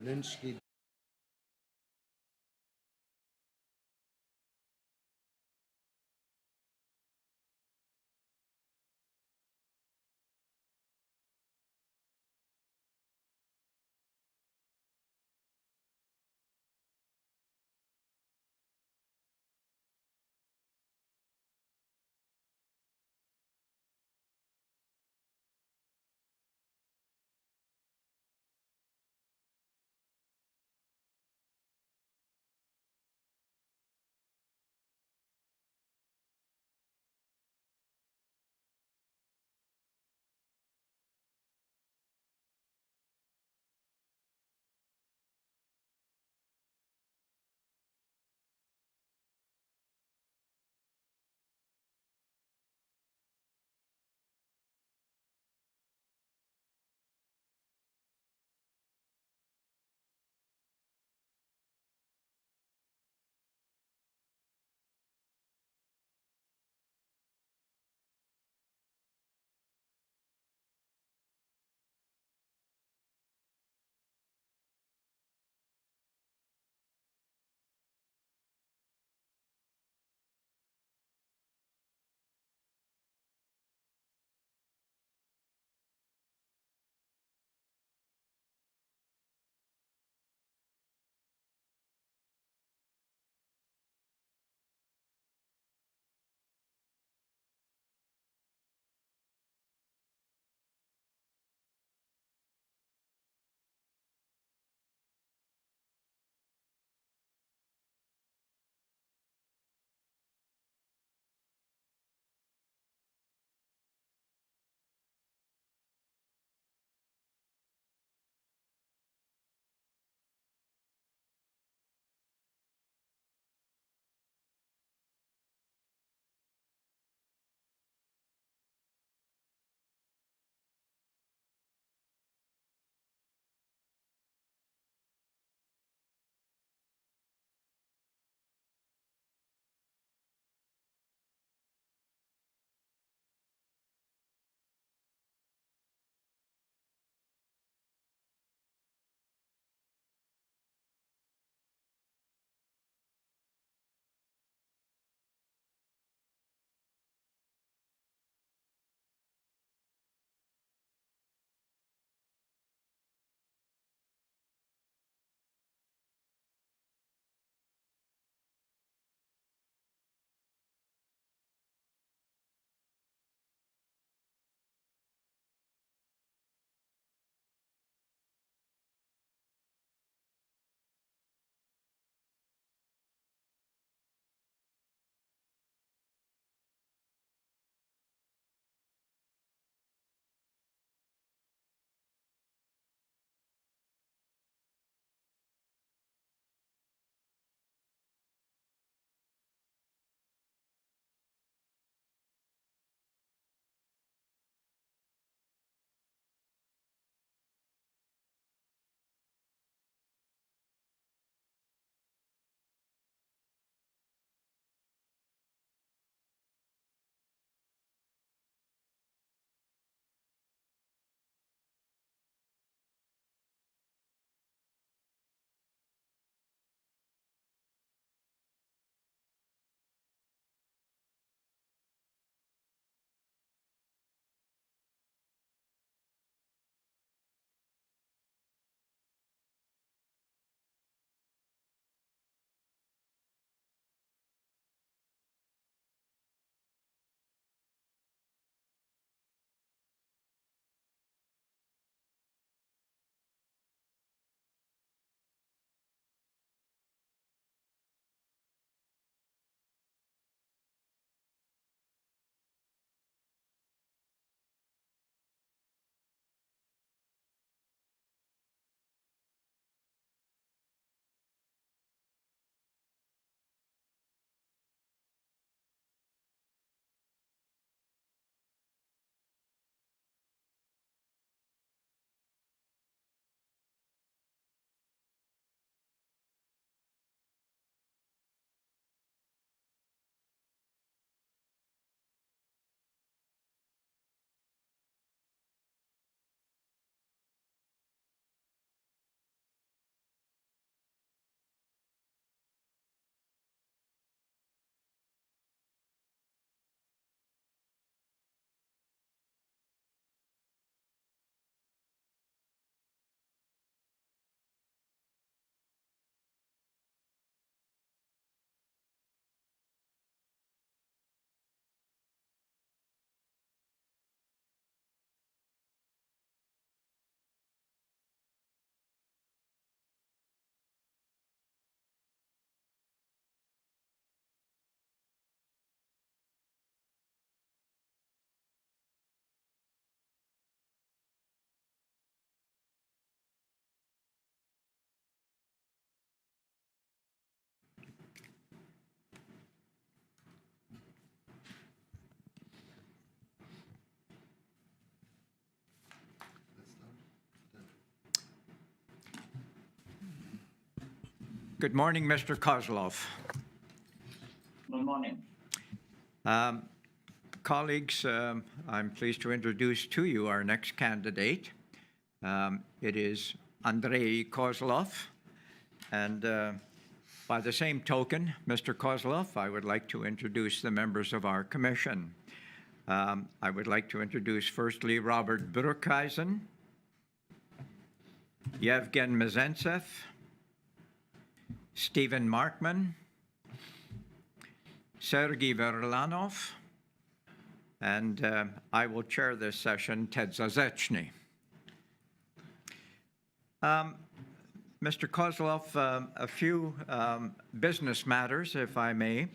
ręczki Good morning, Mr. Kozlov. Good morning. Colleagues, I'm pleased to introduce to you our next candidate. It is Andrei Kozlov. And by the same token, Mr. Kozlov, I would like to introduce the members of our commission. I would like to introduce firstly Robert Broekhuizen, Yevgen Mezentsev, Stephen Markman, Sergei Verlanov, and I will chair this session, Ted Zazechny. Mr. Kozlov, a few business matters, if I may.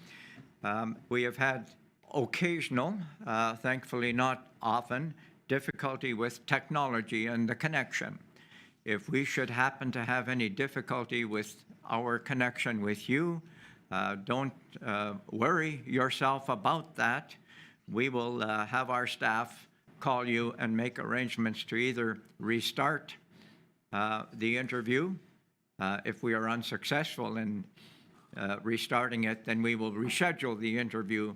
We have had occasional, thankfully not often, difficulty with technology and the connection. If we should happen to have any difficulty with our connection with you, don't worry yourself about that. We will have our staff call you and make arrangements to either restart the interview. If we are unsuccessful in restarting it, then we will reschedule the interview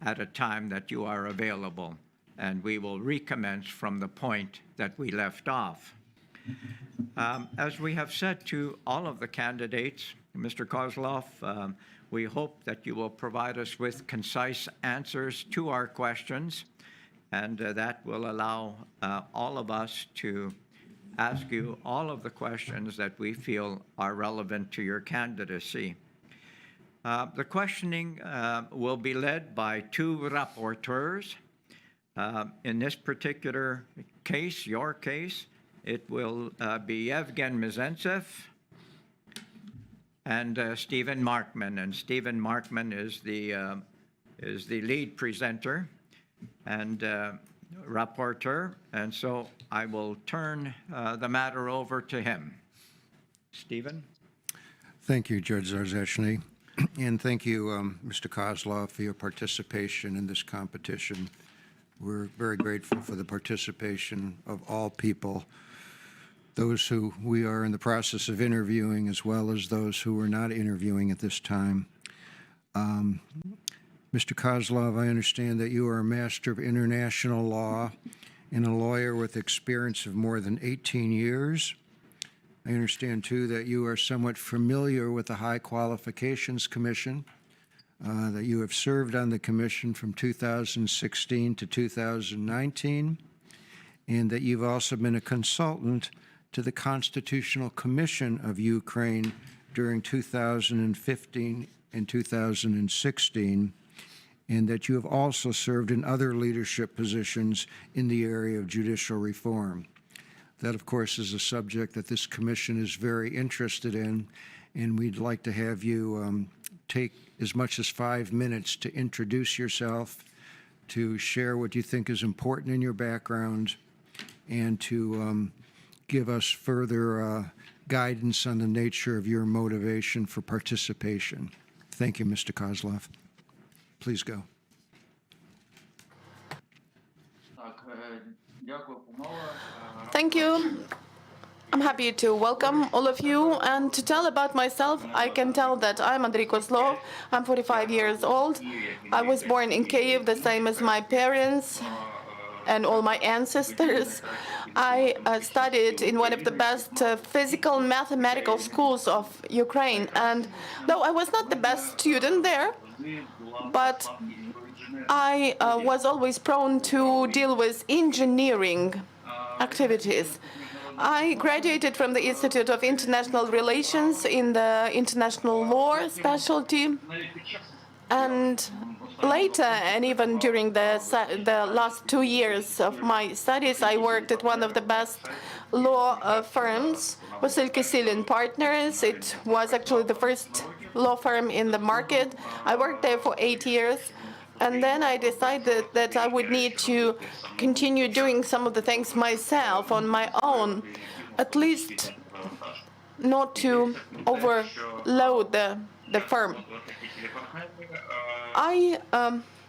at a time that you are available, and we will recommence from the point that we left off. As we have said to all of the candidates, Mr. Kozlov, we hope that you will provide us with concise answers to our questions, and that will allow all of us to ask you all of the questions that we feel are relevant to your candidacy. The questioning will be led by two rapporteurs. In this particular case, your case, it will be Yevgen Mezentsev and Stephen Markman. And Stephen Markman is the lead presenter and rapporteur. And so I will turn the matter over to him. Stephen? Thank you, Judge Zazechny. And thank you, Mr. Kozlov, for your participation in this competition. We're very grateful for the participation of all people, those who we are in the process of interviewing, as well as those who are not interviewing at this time. Mr. Kozlov, I understand that you are a master of international law and a lawyer with experience of more than 18 years. I understand, too, that you are somewhat familiar with the High Qualifications Commission, that you have served on the commission from 2016 to 2019, and that you've also been a consultant to the Constitutional Commission of Ukraine during 2015 and 2016, and that you have also served in other leadership positions in the area of judicial reform. That, of course, is a subject that this commission is very interested in, and we'd like to have you take as much as 5 minutes to introduce yourself, to share what you think is important in your background, and to give us further guidance on the nature of your motivation for participation. Thank you, Mr. Kozlov. Please go. Thank you. I'm happy to welcome all of you, and to tell about myself, I can tell that I'm Andrei Kozlov. I'm 45 years old. I was born in Kyiv, the same as my parents and all my ancestors. I studied in one of the best physical mathematical schools of Ukraine, and though I was not the best student there, but I was always prone to deal with engineering activities. I graduated from the Institute of International Relations in the international law specialty, and later, and even during the last 2 years of my studies, I worked at one of the best law firms, Kozlov Partners. It was actually the first law firm in the market. I worked there for 8 years, and then I decided that I would need to continue doing some of the things myself on my own, at least not to overload the firm. I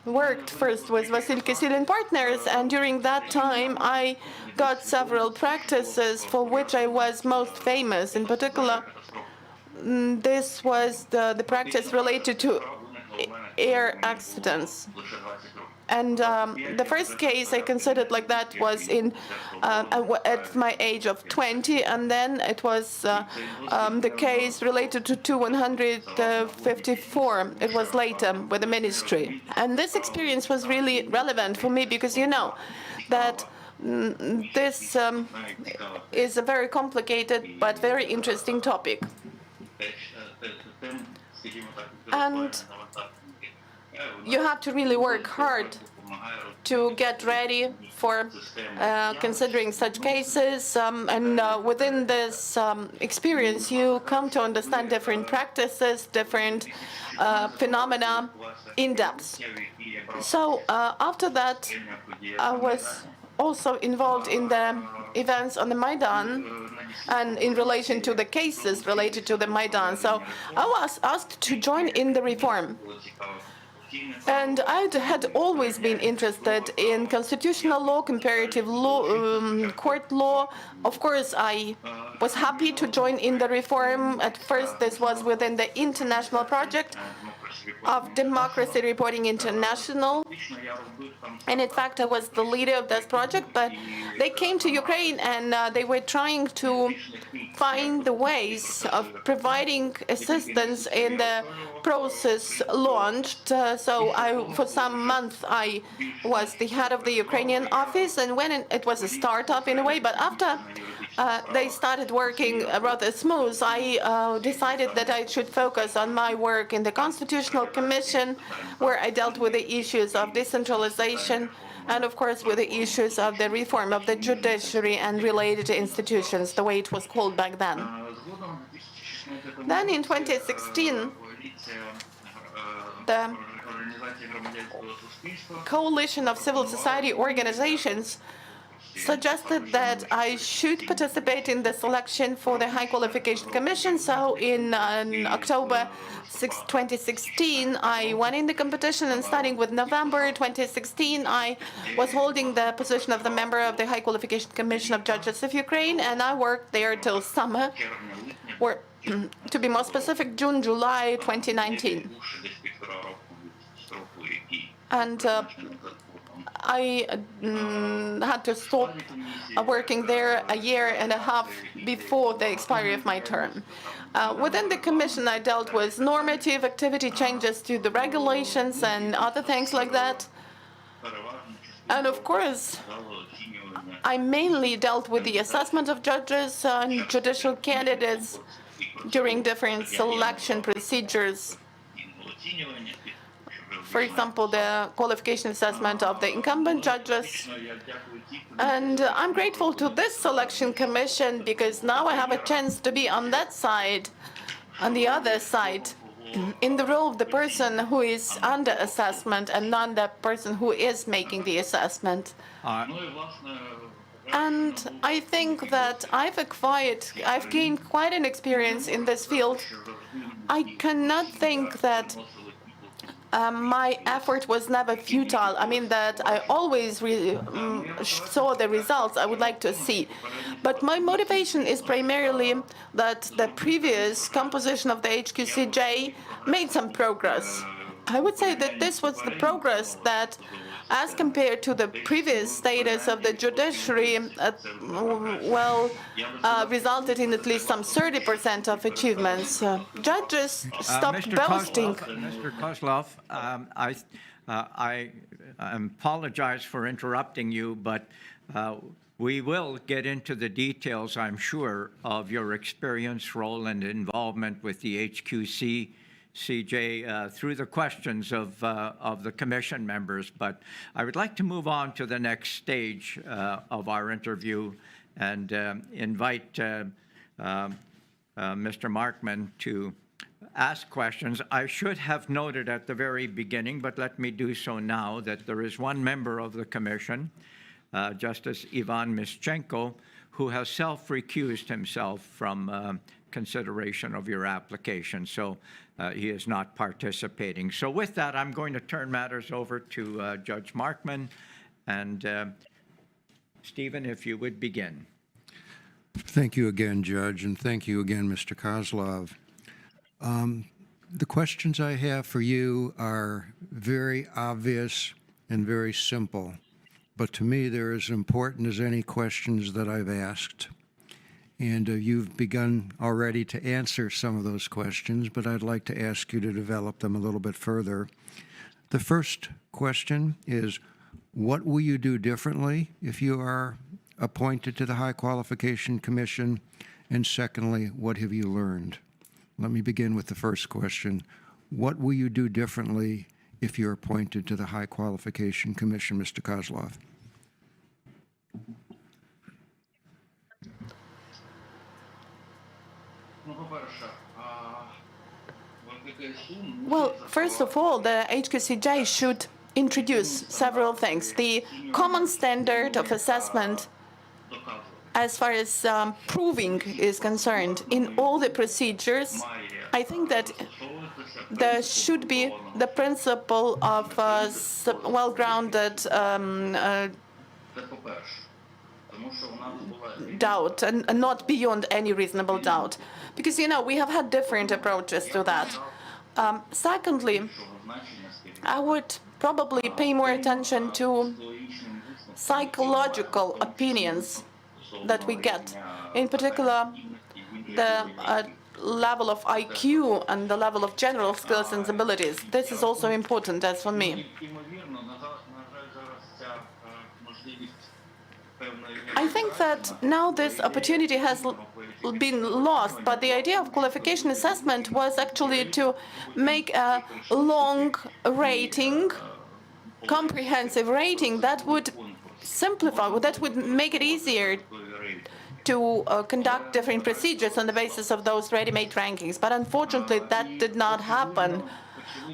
worked first with Kozlov Partners, and during that time I got several practices for which I was most famous. In particular, this was the practice related to air accidents. And the first case I considered like that was at my age of 20, and then it was the case related to 2154. It was later with the ministry. And this experience was really relevant for me because you know that this is a very complicated but very interesting topic. And you have to really work hard to get ready for considering such cases. Within this experience, you come to understand different practices, different phenomena in depth. So after that, I was also involved in the events on the Maidan and in relation to the cases related to the Maidan. So I was asked to join in the reform. And I had always been interested in constitutional law, comparative law, court law. Of course, I was happy to join in the reform. At first, this was within the international project of Democracy Reporting International. And in fact, I was the leader of this project, but they came to Ukraine and they were trying to find the ways of providing assistance in the process launched. For some months, I was the head of the Ukrainian office, and when it was a startup in a way, but after they started working rather smooth, I decided that I should focus on my work in the Constitutional Commission, where I dealt with the issues of decentralization and, of course, with the issues of the reform of the judiciary and related institutions, the way it was called back then. Then in 2016, the coalition of civil society organizations suggested that I should participate in the selection for the High Qualification Commission. So in October 2016, I won in the competition, and starting with November 2016, I was holding the position of the member of the High Qualification Commission of Judges of Ukraine, and I worked there till summer, or to be more specific, June, July 2019. And I had to stop working there a year and a half before the expiry of my term. Within the commission, I dealt with normative activity changes to the regulations and other things like that. And of course, I mainly dealt with the assessment of judges and judicial candidates during different selection procedures. For example, the qualification assessment of the incumbent judges. And I'm grateful to this selection commission because now I have a chance to be on that side, on the other side, in the role of the person who is under assessment and not the person who is making the assessment. And I think that I've gained quite an experience in this field. I cannot think that my effort was never futile. I mean that I always saw the results I would like to see. But my motivation is primarily that the previous composition of the HQCJ made some progress. I would say that this was the progress that, as compared to the previous status of the judiciary, resulted in at least some 30% of achievements. Judges stopped boasting. Mr. Kozlov, I apologize for interrupting you, but we will get into the details, I'm sure, of your experience, role, and involvement with the HQCJ through the questions of the commission members. But I would like to move on to the next stage of our interview and invite Mr. Markman to ask questions. I should have noted at the very beginning, but let me do so now, that there is one member of the commission, Justice Ivan Mischenko, who has self-recused himself from consideration of your application. So he is not participating. So with that, I'm going to turn matters over to Judge Markman. And Stephen, if you would begin. Thank you again, Judge, and thank you again, Mr. Kozlov. The questions I have for you are very obvious and very simple, but to me they're as important as any questions that I've asked. And you've begun already to answer some of those questions, but I'd like to ask you to develop them a little bit further. The first question is, what will you do differently if you are appointed to the High Qualification Commission? And secondly, what have you learned? Let me begin with the first question. What will you do differently if you're appointed to the High Qualification Commission, Mr. Kozlov? Well, first of all, the HQCJ should introduce several things. The common standard of assessment as far as proving is concerned in all the procedures. I think that there should be the principle of well-grounded doubt and not beyond any reasonable doubt. Because, you know, we have had different approaches to that. Secondly, I would probably pay more attention to psychological opinions that we get. In particular, the level of IQ and the level of general skills and abilities. This is also important as for me. I think that now this opportunity has been lost, but the idea of qualification assessment was actually to make a long rating, comprehensive rating that would simplify, that would make it easier to conduct different procedures on the basis of those ready-made rankings. But unfortunately, that did not happen,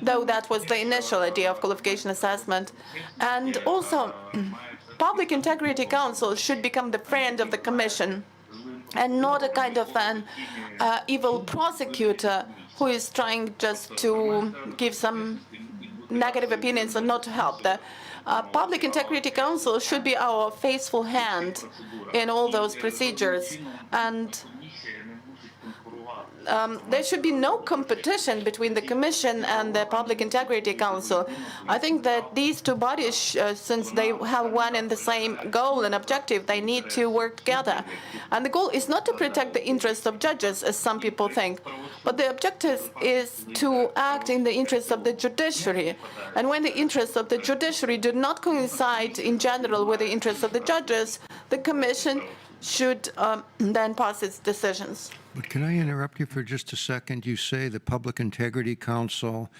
though that was the initial idea of qualification assessment. And also, Public Integrity Council should become the friend of the Commission and not a kind of an evil prosecutor who is trying just to give some negative opinions and not to help. The Public Integrity Council should be our faithful hand in all those procedures, and there should be no competition between the Commission and the Public Integrity Council. I think that these two bodies, since they have one and the same goal and objective, they need to work together. And the goal is not to protect the interests of judges, as some people think, but the objective is to act in the interests of the judiciary. And when the interests of the judiciary do not coincide in general with the interests of the judges, the Commission should then pass its decisions. But can I interrupt you for just a second? You say the Public Integrity Council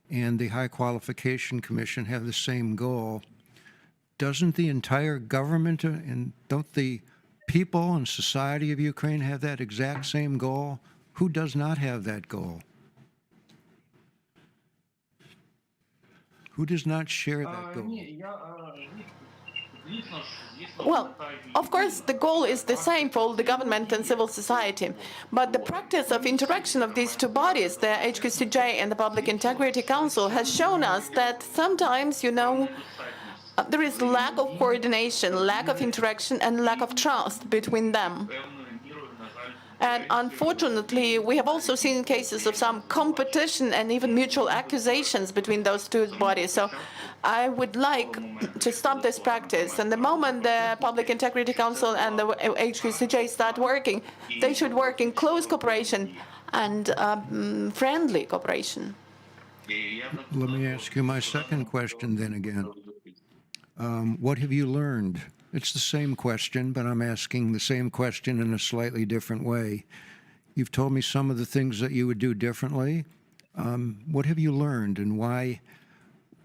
and the High Qualification Commission have the same goal. Doesn't the entire government and don't the people and society of Ukraine have that exact same goal? Who does not have that goal? Who does not share that goal? Well, of course, the goal is the same for all the government and civil society, but the practice of interaction of these two bodies, the HQCJ and the Public Integrity Council, has shown us that sometimes, you know, there is lack of coordination, lack of interaction, and lack of trust between them. And unfortunately, we have also seen cases of some competition and even mutual accusations between those two bodies. So I would like to stop this practice. And the moment the Public Integrity Council and the HQCJ start working, they should work in close cooperation and friendly cooperation. Let me ask you my second question then again. What have you learned? It's the same question, but I'm asking the same question in a slightly different way. You've told me some of the things that you would do differently. What have you learned, and why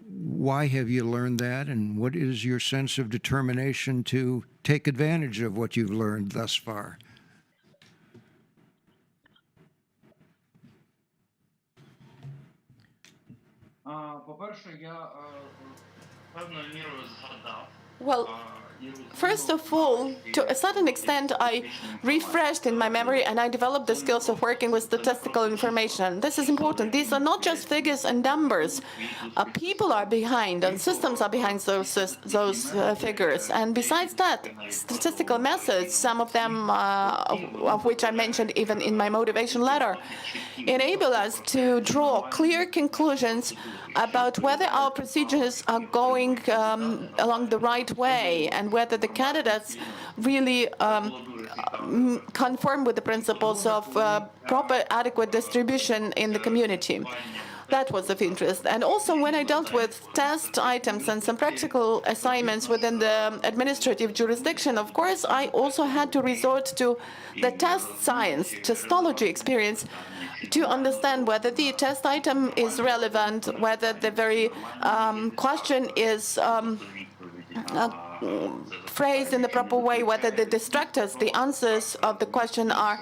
have you learned that, and what is your sense of determination to take advantage of what you've learned thus far? Well, first of all, to a certain extent, I refreshed in my memory and I developed the skills of working with statistical information. This is important. These are not just figures and numbers. People are behind and systems are behind those figures. And besides that, statistical methods, some of them of which I mentioned even in my motivation letter, enable us to draw clear conclusions about whether our procedures are going along the right way and whether the candidates really conform with the principles of proper, adequate distribution in the community. That was of interest. And also when I dealt with test items and some practical assignments within the administrative jurisdiction, of course, I also had to resort to the test science, testology experience, to understand whether the test item is relevant, whether the very question is phrased in the proper way, whether the distractors, the answers of the question are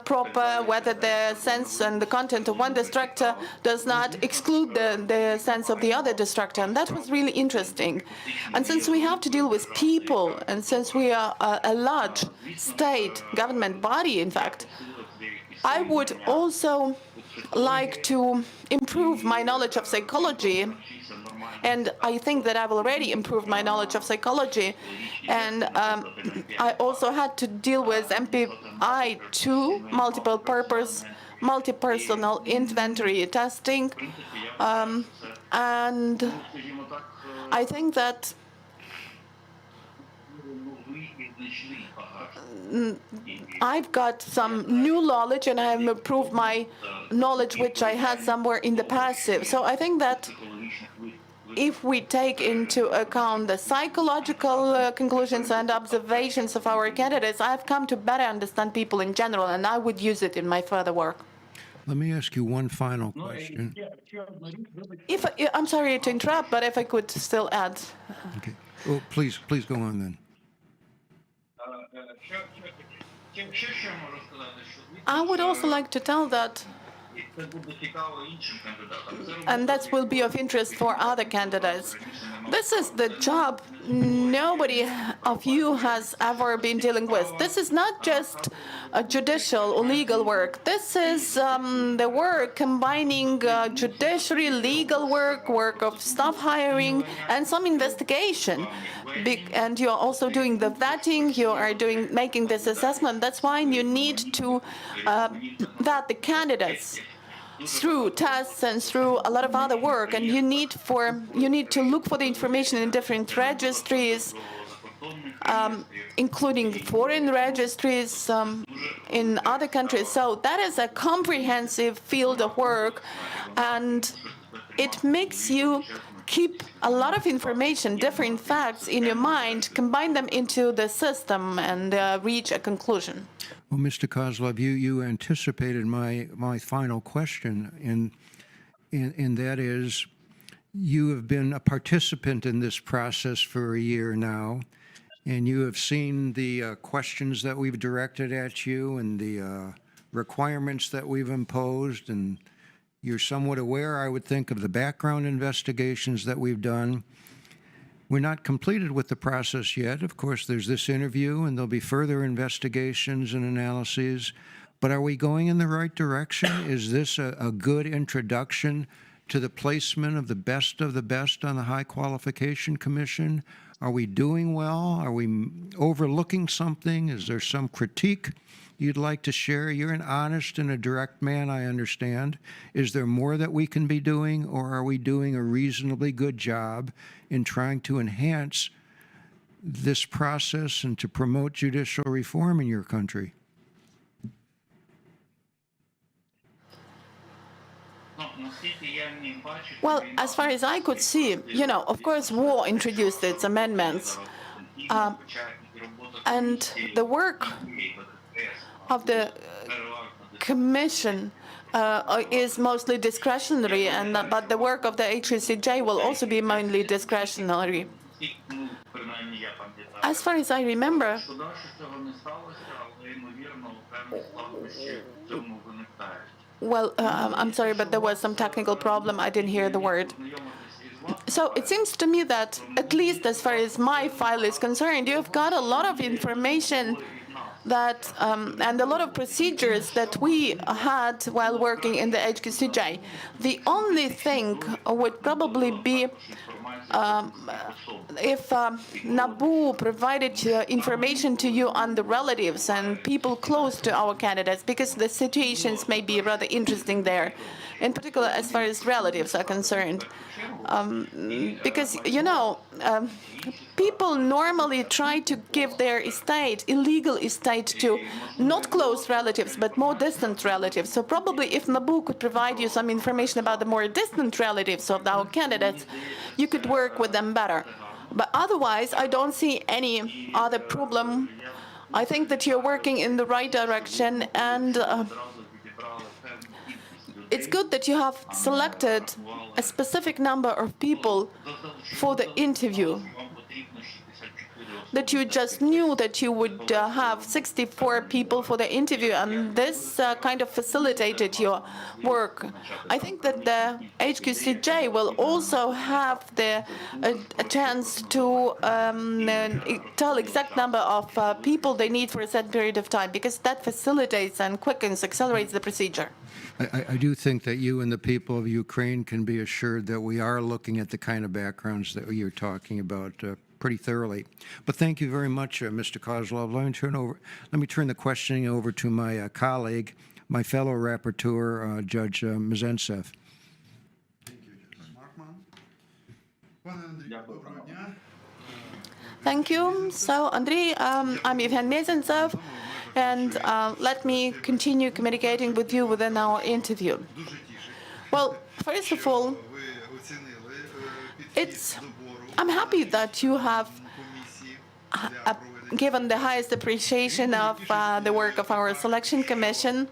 proper, whether the sense and the content of one distractor does not exclude the sense of the other distractor. And that was really interesting. And since we have to deal with people, and since we are a large state government body, in fact, I would also like to improve my knowledge of psychology. And I think that I've already improved my knowledge of psychology. And I also had to deal with MPI-2, multiple purpose, multi-personal inventory testing. And I think that I've got some new knowledge and I've improved my knowledge which I had somewhere in the passive. So I think that if we take into account the psychological conclusions and observations of our candidates, I've come to better understand people in general, and I would use it in my further work. Let me ask you one final question. I'm sorry to interrupt, but if I could still add. Okay. Oh, please go on then. I would also like to tell that, and that will be of interest for other candidates. This is the job nobody of you has ever been dealing with. This is not just a judicial or legal work. This is the work combining judiciary, legal work of staff hiring, and some investigation. And you're also doing the vetting, you are making this assessment. That's why you need to vet the candidates through tests and through a lot of other work, and you need to look for the information in different registries, including foreign registries in other countries. So that is a comprehensive field of work, and it makes you keep a lot of information, different facts in your mind, combine them into the system, and reach a conclusion. Well, Mr. Kozlov, you anticipated my final question, and that is, you have been a participant in this process for a year now, and you have seen the questions that we've directed at you and the requirements that we've imposed, and you're somewhat aware, I would think, of the background investigations that we've done. We're not completed with the process yet. Of course, there's this interview, and there'll be further investigations and analyses. But are we going in the right direction? Is this a good introduction to the placement of the best on the High Qualification Commission? Are we doing well? Are we overlooking something? Is there some critique you'd like to share? You're an honest and a direct man, I understand. Is there more that we can be doing, or are we doing a reasonably good job in trying to enhance this process and to promote judicial reform in your country? Well, as far as I could see, of course, war introduced its amendments. And the work of the Commission is mostly discretionary, but the work of the HQCJ will also be mainly discretionary. As far as I remember, well, I'm sorry, but there was some technical problem. I didn't hear the word. So it seems to me that, at least as far as my file is concerned, you've got a lot of information that and a lot of procedures that we had while working in the HQCJ. The only thing would probably be if NABU provided information to you on the relatives and people close to our candidates, because the situations may be rather interesting there, in particular as far as relatives are concerned. Because, people normally try to give their estate, illegal estate, to not close relatives, but more distant relatives. So probably if NABU could provide you some information about the more distant relatives of our candidates, you could work with them better. But otherwise, I don't see any other problem. I think that you're working in the right direction, and it's good that you have selected a specific number of people for the interview, that you just knew that you would have 64 people for the interview, and this kind of facilitated your work. I think that the HQCJ will also have a chance to tell exact number of people they need for a certain period of time, because that facilitates and quickens, accelerates the procedure. I do think that you and the people of Ukraine can be assured that we are looking at the kind of backgrounds that you're talking about pretty thoroughly. But thank you very much, Mr. Kozlov. Let me turn the questioning over to my colleague, my fellow rapporteur, Judge Mezentsev. Thank you. So, Andrii, I'm Evgen Mezentsev, and let me continue communicating with you within our interview. Well, first of all, I'm happy that you have given the highest appreciation of the work of our selection commission,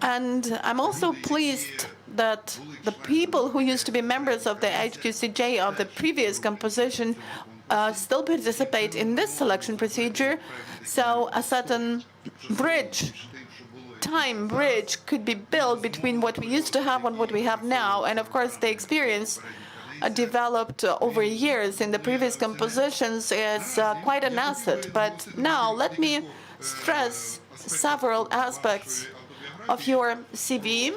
and I'm also pleased that the people who used to be members of the HQCJ of the previous composition still participate in this selection procedure, so a certain time bridge could be built between what we used to have and what we have now. And of course, the experience developed over years in the previous compositions is quite an asset. But now let me stress several aspects of your CV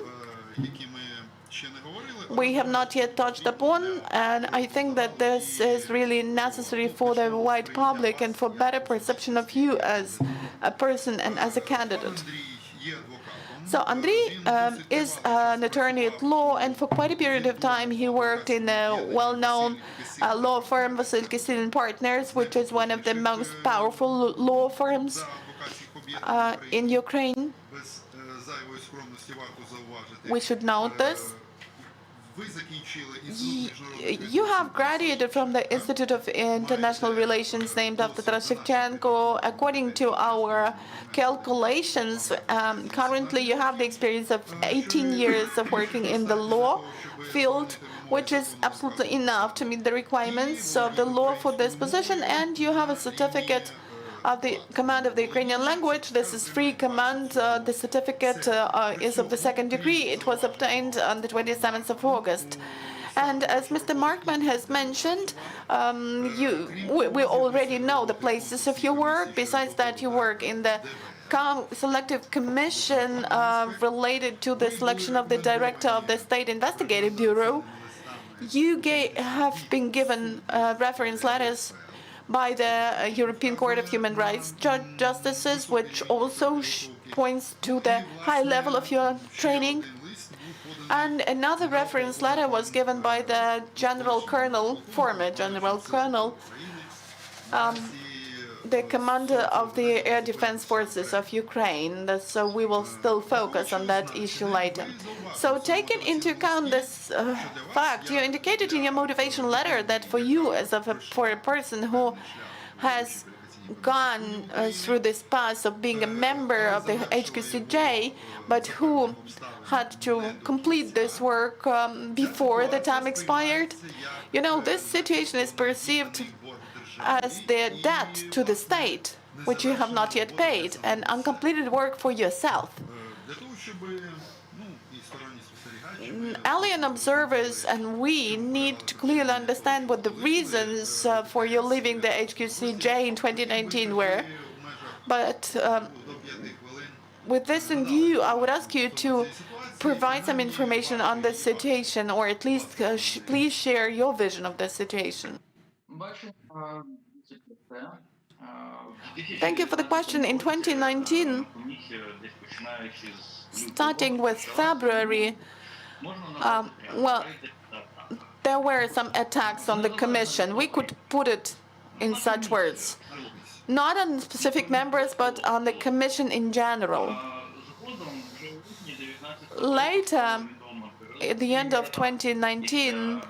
we have not yet touched upon, and I think that this is really necessary for the wide public and for better perception of you as a person and as a candidate. So Andrii is an attorney at law, and for quite a period of time he worked in a well-known law firm, Vasilkisil & Partners, which is one of the most powerful law firms in Ukraine. We should note this. You have graduated from the Institute of International Relations named after Taras Shevchenko. According to our calculations, currently you have the experience of 18 years of working in the law field, which is absolutely enough to meet the requirements of the law for this position, and you have a certificate of the command of the Ukrainian language. This is free command. The certificate is of the second degree. It was obtained on the 27th of August. And as Mr. Markman has mentioned, we already know the places of your work. Besides that, you work in the selective commission related to the selection of the director of the State Investigative Bureau. You have been given reference letters by the European Court of Human Rights justices, which also points to the high level of your training. And another reference letter was given by the former General Colonel, the commander of the Air Defense Forces of Ukraine. So we will still focus on that issue later. So taking into account this fact, you indicated in your motivation letter that for you, for a person who has gone through this path of being a member of the HQCJ, but who had to complete this work before the time expired, this situation is perceived as the debt to the state, which you have not yet paid, and uncompleted work for yourself. alien observers and we need to clearly understand what the reasons for you leaving the HQCJ in 2019 were. But with this in view, I would ask you to provide some information on this situation, or at least please share your vision of the situation. Thank you for the question. In 2019, starting with February, well, there were some attacks on the Commission. We could put it in such words. Not on specific members, but on the Commission in general. Later, at the end of 2019,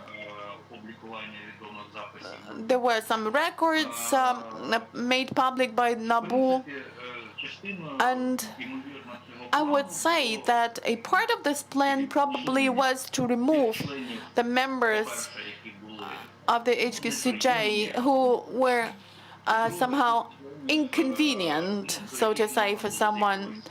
there were some records made public by NABU, and I would say that a part of this plan probably was to remove the members of the HQCJ who were somehow inconvenient, so to say, for someone.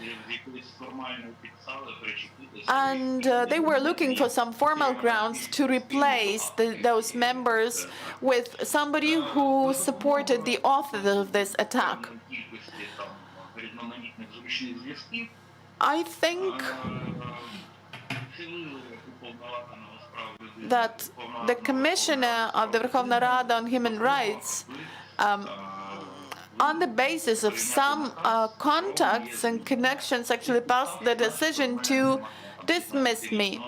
And they were looking for some formal grounds to replace those members with somebody who supported the authors of this attack. I think that the Commissioner of the Verkhovna Rada on Human Rights, on the basis of some contacts and connections, actually passed the decision to dismiss me,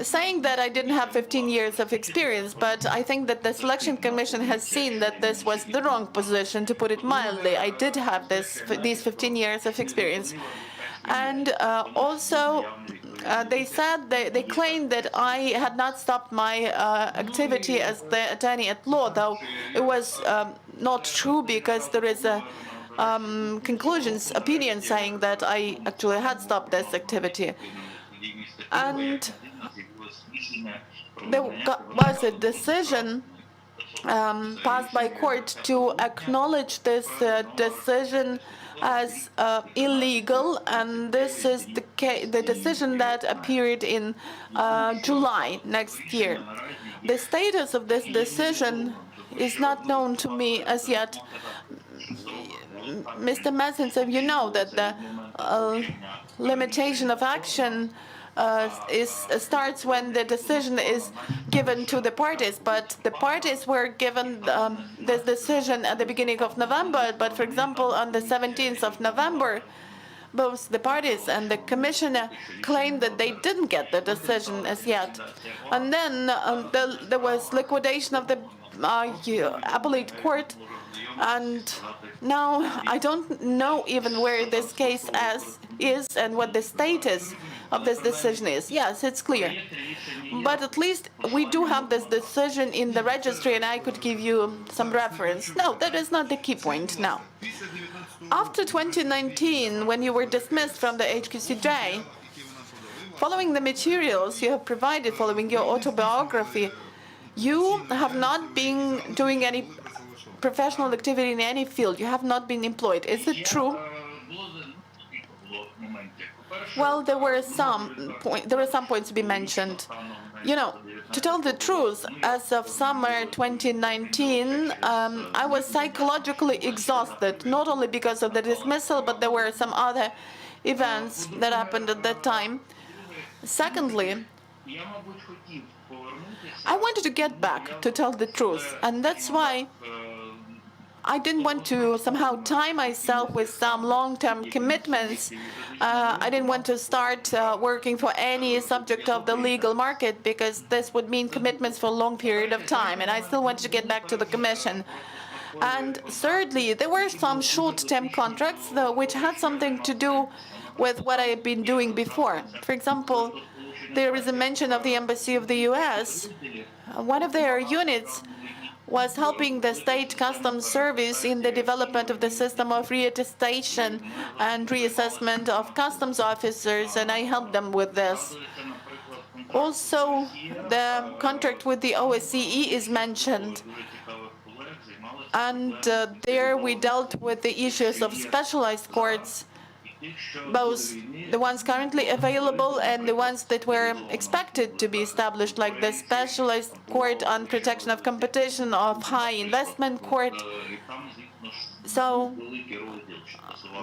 saying that I didn't have 15 years of experience. But I think that the Selection Commission has seen that this was the wrong position, to put it mildly. I did have these 15 years of experience. And also, they said, they claimed that I had not stopped my activity as the attorney at law, though it was not true, because there is a opinion saying that I actually had stopped this activity. And there was a decision passed by court to acknowledge this decision as illegal, and this is the decision that appeared in July next year. The status of this decision is not known to me as yet. Mr. Messensev, you know that the limitation of action starts when the decision is given to the parties, but the parties were given this decision at the beginning of November. But for example, on the 17th of November, both the parties and the Commissioner claimed that they didn't get the decision as yet. And then there was liquidation of the appellate court, and now I don't know even where this case is and what the status of this decision is. Yes, it's clear. But at least we do have this decision in the registry, and I could give you some reference. No, that is not the key point now. After 2019, when you were dismissed from the HQCJ, following the materials you have provided, following your autobiography, you have not been doing any professional activity in any field. You have not been employed. Is it true? Well, there were some points to be mentioned. You know, to tell the truth, as of summer 2019, I was psychologically exhausted, not only because of the dismissal, but there were some other events that happened at that time. Secondly, I wanted to get back, to tell the truth, and that's why I didn't want to somehow tie myself with some long-term commitments. I didn't want to start working for any subject of the legal market, because this would mean commitments for a long period of time, and I still wanted to get back to the Commission. And thirdly, there were some short-term contracts which had something to do with what I had been doing before. For example, there is a mention of the Embassy of the US. One of their units was helping the State Customs Service in the development of the system of reattestation and reassessment of customs officers, and I helped them with this. Also, the contract with the OSCE is mentioned, and there we dealt with the issues of specialized courts both the ones currently available and the ones that were expected to be established, like the Specialized Court on Protection of Competition of High Investment Court. So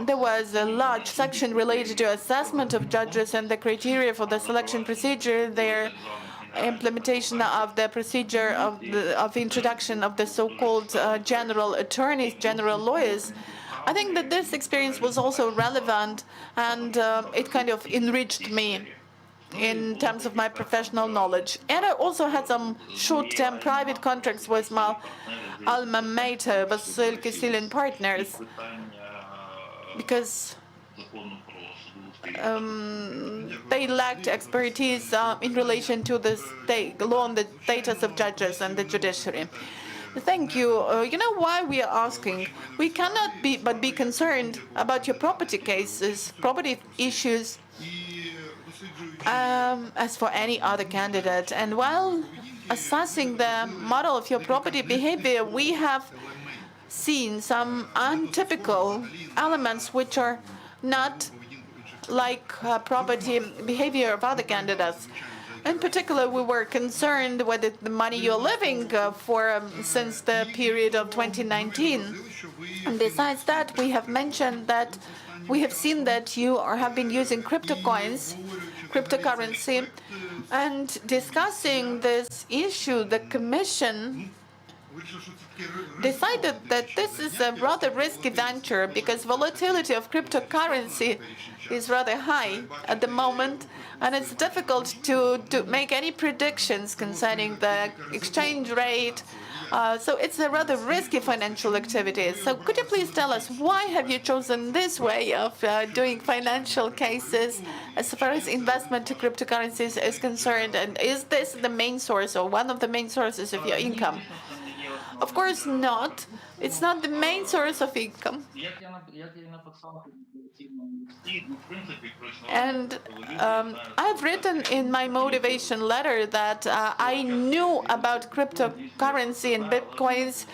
there was a large section related to assessment of judges and the criteria for the selection procedure, their implementation of the procedure of introduction of the so-called general attorneys, general lawyers. I think that this experience was also relevant, and it kind of enriched me in terms of my professional knowledge. And I also had some short-term private contracts with my alma mater, Vasil Kisilian Partners, because they lacked expertise in relation to the law on the status of judges and the judiciary. Thank you. You know why we are asking? We cannot but be concerned about your property cases, property issues, as for any other candidate. And while assessing the model of your property behavior, we have seen some untypical elements which are not like property behavior of other candidates. In particular, we were concerned whether the money you're living for since the period of 2019. And besides that, we have mentioned that we have seen that you have been using cryptocurrency, and discussing this issue, the Commission decided that this is a rather risky venture because volatility of cryptocurrency is rather high at the moment, and it's difficult to make any predictions concerning the exchange rate. So it's a rather risky financial activity. So could you please tell us why have you chosen this way of doing financial cases as far as investment to cryptocurrencies is concerned? And is this the main source or one of the main sources of your income? Of course not. It's not the main source of income. And I've written in my motivation letter that I knew about cryptocurrency and bitcoins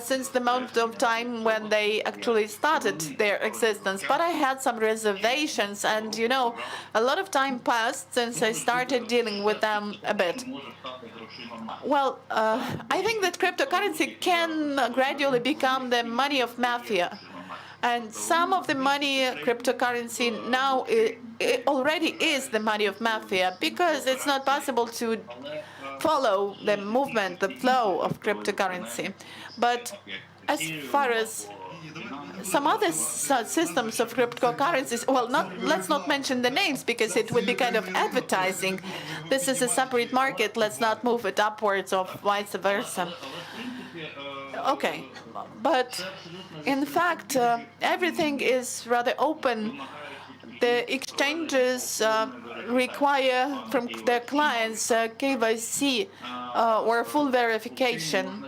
since the moment of time when they actually started their existence. But I had some reservations, and you know, a lot of time passed since I started dealing with them a bit. Well, I think that cryptocurrency can gradually become the money of mafia. And some of the money, cryptocurrency, now it already is the money of mafia because it's not possible to follow the movement, the flow of cryptocurrency. But as far as some other systems of cryptocurrencies, well, let's not mention the names because it would be kind of advertising. This is a separate market. Let's not move it upwards or vice versa. Okay, but in fact, everything is rather open. The exchanges require from their clients KYC or full verification.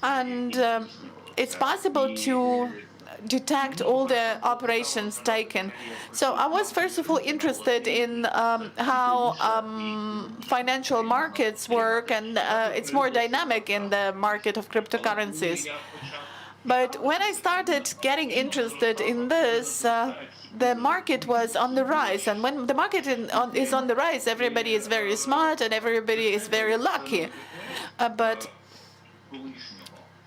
And it's possible to detect all the operations taken. So I was first of all interested in how financial markets work, and it's more dynamic in the market of cryptocurrencies. But when I started getting interested in this, the market was on the rise. And when the market is on the rise, everybody is very smart and everybody is very lucky. But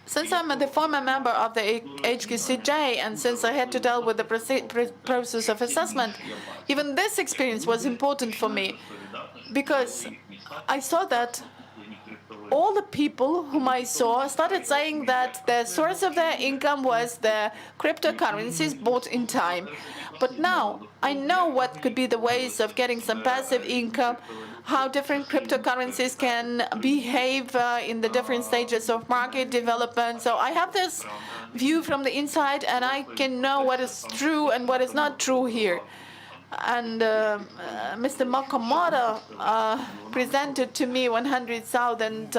since I'm the former member of the HQCJ, and since I had to deal with the process of assessment, even this experience was important for me, because I saw that all the people whom I saw started saying that the source of their income was the cryptocurrencies bought in time. But now I know what could be the ways of getting some passive income, how different cryptocurrencies can behave in the different stages of market development. So I have this view from the inside, and I can know what is true and what is not true here. And Mr. Nakamoto presented to me 100,000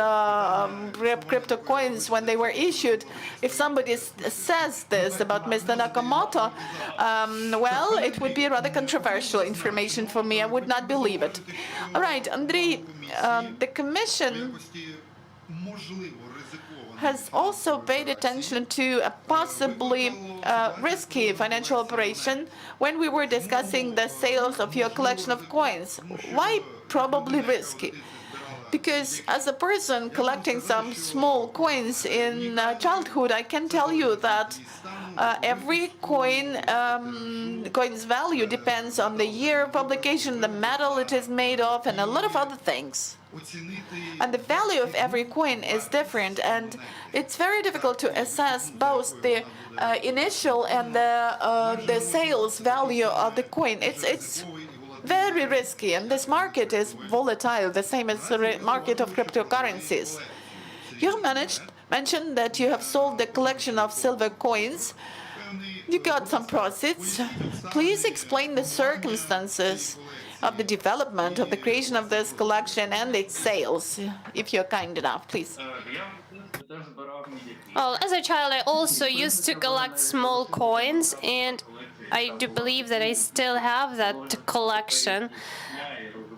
crypto coins when they were issued. If somebody says this about Mr. Nakamoto, well, it would be rather controversial information for me. I would not believe it. All right, Andrii, the Commission has also paid attention to a possibly risky financial operation when we were discussing the sales of your collection of coins. Why probably risky? Because as a person collecting some small coins in childhood, I can tell you that every coin's value depends on the year of publication, the metal it is made of, and a lot of other things. And the value of every coin is different, and it's very difficult to assess both the initial and the sales value of the coin. It's very risky, and this market is volatile, the same as the market of cryptocurrencies. You mentioned that you have sold the collection of silver coins. You got some proceeds. Please explain the circumstances of the development, of the creation of this collection and its sales, if you're kind enough, please. Well, as a child, I also used to collect small coins, and I do believe that I still have that collection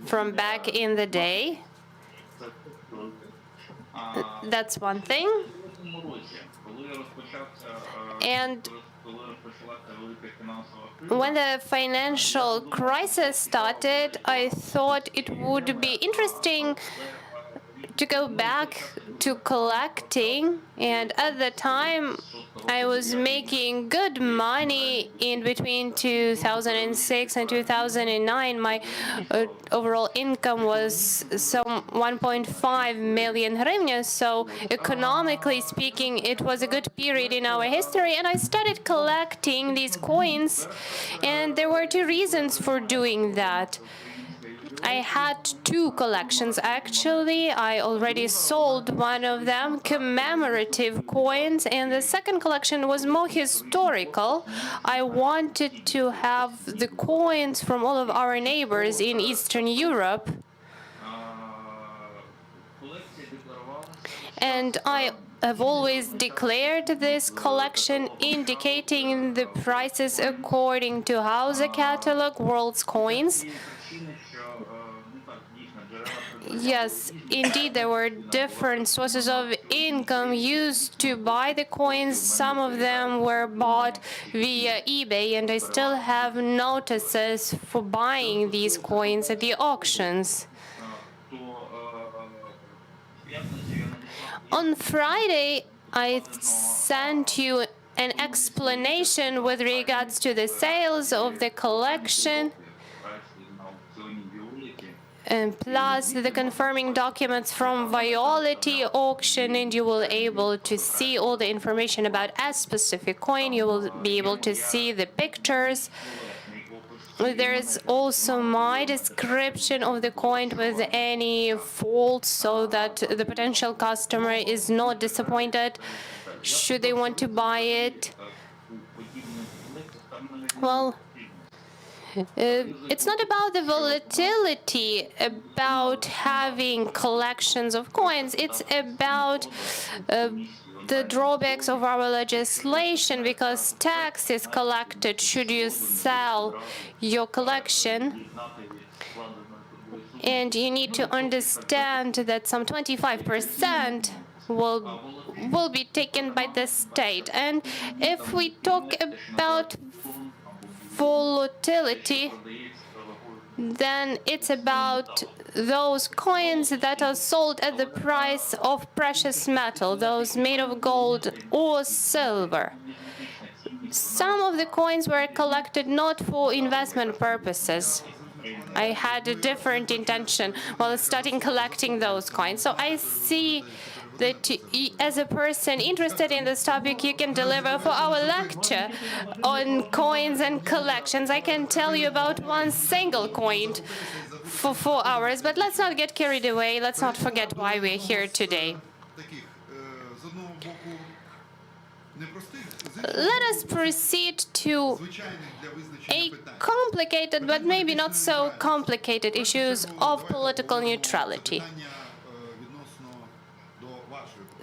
from back in the day. That's one thing. And when the financial crisis started, I thought it would be interesting to go back to collecting, and at the time I was making good money. In between 2006 and 2009, my overall income was some 1.5 million hryvnia, so economically speaking it was a good period in our history, and I started collecting these coins, and there were two reasons for doing that. I had two collections actually. I already sold one of them, commemorative coins, and the second collection was more historical. I wanted to have the coins from all of our neighbors in Eastern Europe. And I have always declared this collection, indicating the prices according to Hausa catalog, World's Coins. Yes, indeed, there were different sources of income used to buy the coins. Some of them were bought via eBay, and I still have notices for buying these coins at the auctions. On Friday, I sent you an explanation with regards to the sales of the collection, and plus the confirming documents from Violity auction, and you will be able to see all the information about a specific coin. You will be able to see the pictures. There is also my description of the coin with any faults, so that the potential customer is not disappointed should they want to buy it. Well, it's not about the volatility, about having collections of coins. It's about the drawbacks of our legislation, because tax is collected should you sell your collection. And you need to understand that some 25% will be taken by the state. And if we talk about volatility, then it's about those coins that are sold at the price of precious metal, those made of gold or silver. Some of the coins were collected not for investment purposes. I had a different intention while starting collecting those coins. So I see that as a person interested in this topic, you can deliver for our lecture on coins and collections. I can tell you about one single coin for 4 hours, but let's not get carried away. Let's not forget why we're here today. Let us proceed to a complicated, but maybe not so complicated, issues of political neutrality.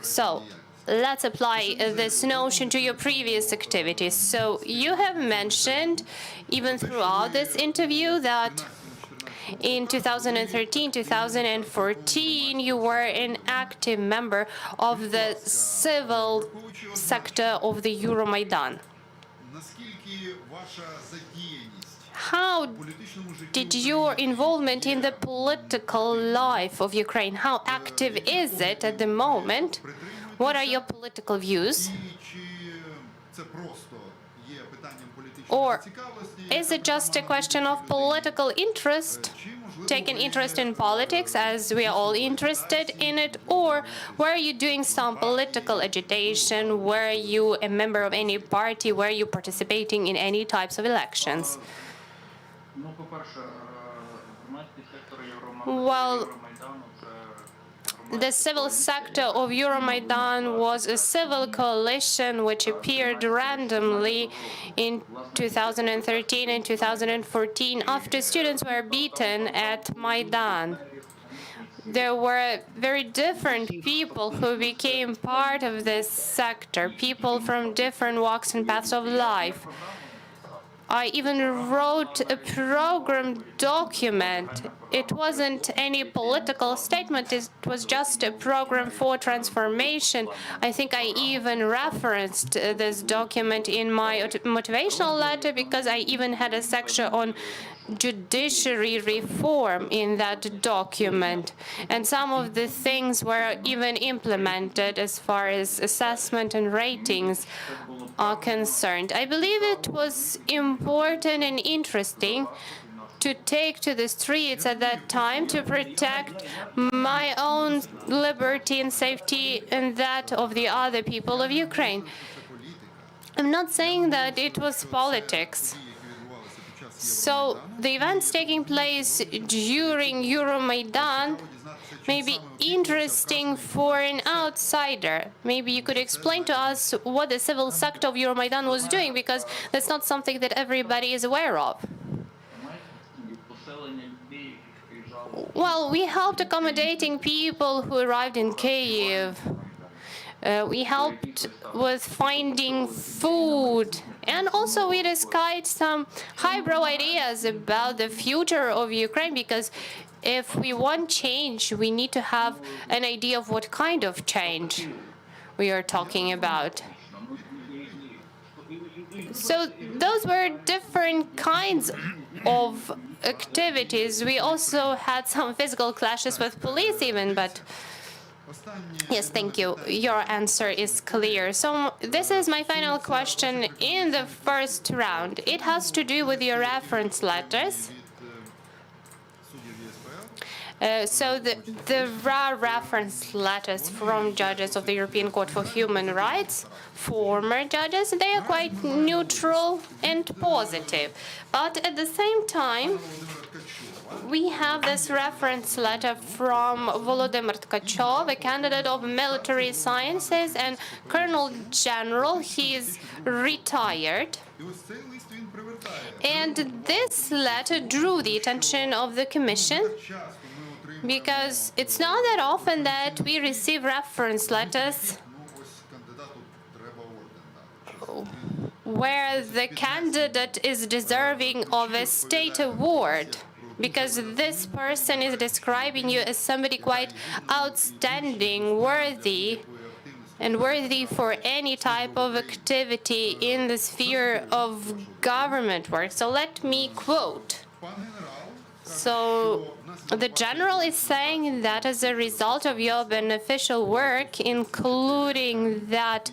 So, let's apply this notion to your previous activities. So, you have mentioned, even throughout this interview, that In 2013, 2014, you were an active member of the civil sector of the Euromaidan. How did your involvement in the political life of Ukraine, how active is it at the moment? What are your political views? Or is it just a question of political interest, taking interest in politics as we are all interested in it? Or were you doing some political agitation? Were you a member of any party? Were you participating in any types of elections? Well, the civil sector of Euromaidan was a civil coalition which appeared randomly in 2013 and 2014 after students were beaten at Maidan. There were very different people who became part of this sector, people from different walks and paths of life. I even wrote a program document. It wasn't any political statement, it was just a program for transformation. I think I even referenced this document in my motivational letter because I even had a section on judiciary reform in that document. And some of the things were even implemented as far as assessment and ratings are concerned. I believe it was important and interesting to take to the streets at that time to protect my own liberty and safety and that of the other people of Ukraine. I'm not saying that it was politics. So the events taking place during Euromaidan may be interesting for an outsider. Maybe you could explain to us what the civil sector of Euromaidan was doing, because that's not something that everybody is aware of. Well, we helped accommodating people who arrived in Kyiv. We helped with finding food. And also we discussed some highbrow ideas about the future of Ukraine, because if we want change, we need to have an idea of what kind of change we are talking about. So those were different kinds of activities. We also had some physical clashes with police even, but yes, thank you. Your answer is clear. So this is my final question in the first round. It has to do with your reference letters. So there are reference letters from judges of the European Court for Human Rights, former judges. They are quite neutral and positive. But at the same time, we have this reference letter from Volodymyr Tkachov, a candidate of military sciences and Colonel General. He is retired. And this letter drew the attention of the Commission, because it's not that often that we receive reference letters where the candidate is deserving of a state award, because this person is describing you as somebody quite outstanding, worthy for any type of activity in the sphere of government work. So let me quote. So the general is saying that as a result of your beneficial work, including that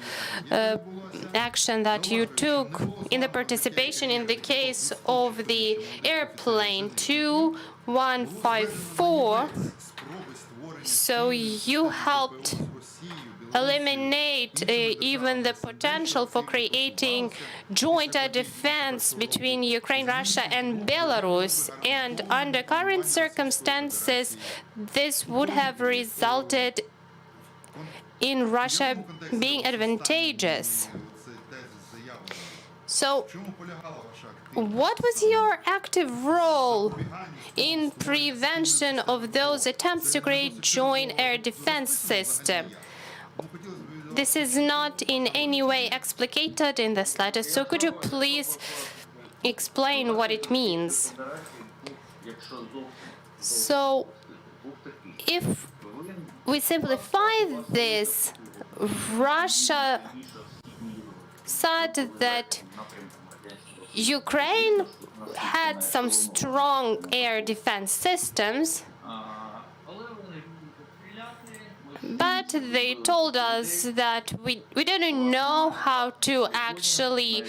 action that you took in the participation in the case of the airplane 2154, so you helped eliminate even the potential for creating joint defense between Ukraine, Russia, and Belarus. And under current circumstances, this would have resulted in Russia being advantageous. So, what was your active role in prevention of those attempts to create joint air defense system? This is not in any way explicated in this letter, so could you please explain what it means? So if we simplify this, Russia said that Ukraine had some strong air defense systems, but they told us that we didn't know how to actually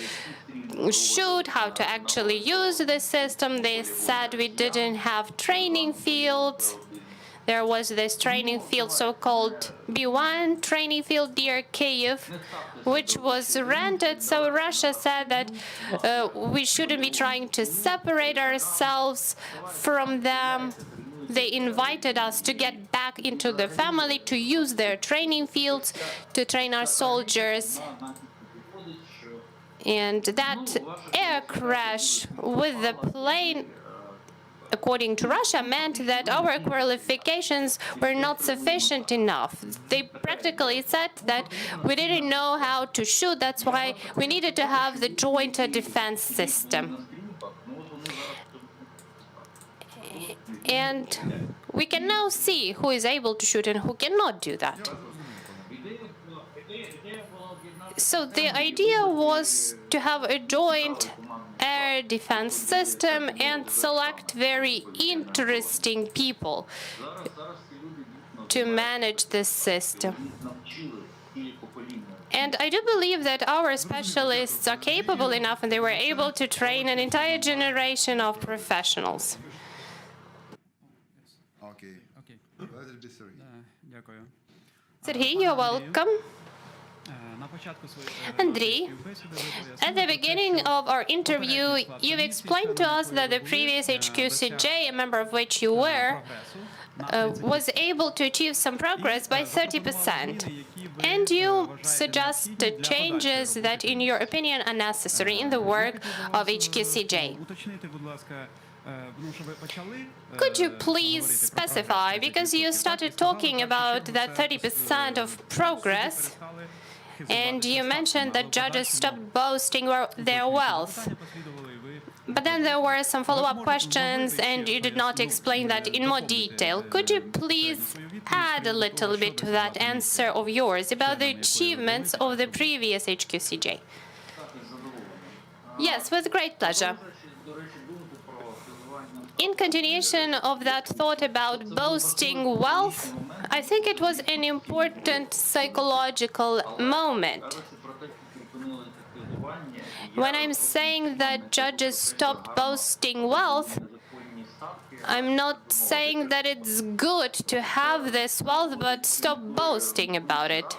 shoot, how to actually use the system. They said we didn't have training fields. There was this training field, so-called B1 training field near Kyiv, which was rented. So Russia said that we shouldn't be trying to separate ourselves from them. They invited us to get back into the family, to use their training fields, to train our soldiers. And that air crash with the plane, according to Russia, meant that our qualifications were not sufficient enough. They practically said that we didn't know how to shoot, that's why we needed to have the joint defense system. And we can now see who is able to shoot and who cannot do that. So the idea was to have a joint air defense system and select very interesting people to manage this system. And I do believe that our specialists are capable enough and they were able to train an entire generation of professionals. Okay. Дякую. Sergey, you're welcome. На початку Andrii, at the beginning of our interview, you've explained to us that the previous HQCJ, a member of which you were, was able to achieve some progress by 30%. And you suggested changes that, in your opinion, are necessary in the work of HQCJ. Could you please specify, because you started talking about that 30% of progress, and you mentioned that judges stopped boasting their wealth. But then there were some follow-up questions, and you did not explain that in more detail. Could you please add a little bit to that answer of yours about the achievements of the previous HQCJ? Yes, with great pleasure. In continuation of that thought about boasting wealth, I think it was an important psychological moment. When I'm saying that judges stopped boasting wealth, I'm not saying that it's good to have this wealth, but stop boasting about it.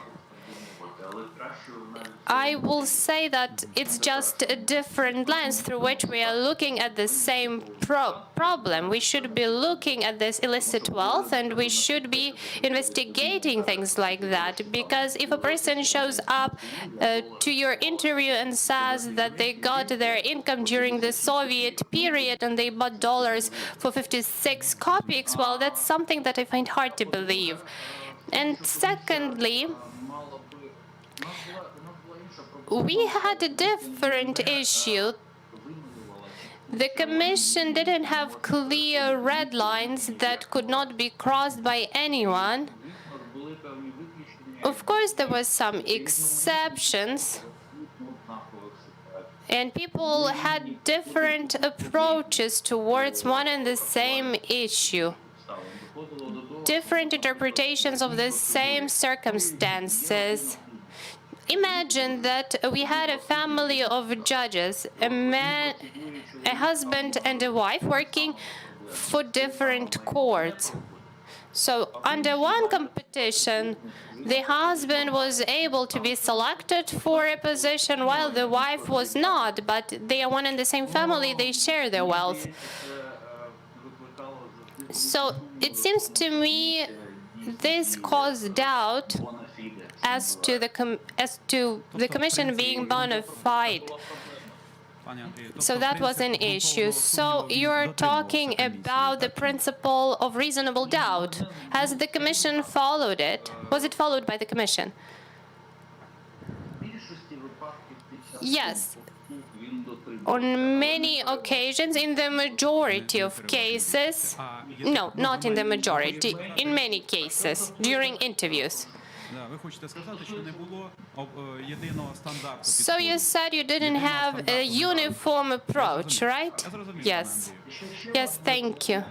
I will say that it's just a different lens through which we are looking at the same problem. We should be looking at this illicit wealth, and we should be investigating things like that. Because if a person shows up to your interview and says that they got their income during the Soviet period and they bought dollars for 56 kopecks, well, that's something that I find hard to believe. And secondly, we had a different issue. The Commission didn't have clear red lines that could not be crossed by anyone. Of course, there were some exceptions, and people had different approaches towards one and the same issue, different interpretations of the same circumstances. Imagine that we had a family of judges, a man, a husband and a wife working for different courts. So under one competition, the husband was able to be selected for a position while the wife was not, but they are one and the same family, they share their wealth. So it seems to me this caused doubt as to the Commission being bona fide. So that was an issue. So you're talking about the principle of reasonable doubt. Has the Commission followed it? Was it followed by the Commission? Yes. On many occasions, in the majority of cases, no, not in the majority, in many cases, during interviews. Да, ви хочете сказати, що не було єдиного стандарту So you підходу. said you didn't have a uniform approach, right? Я зрозумів, Yes. пане Андрію. Yes, thank you.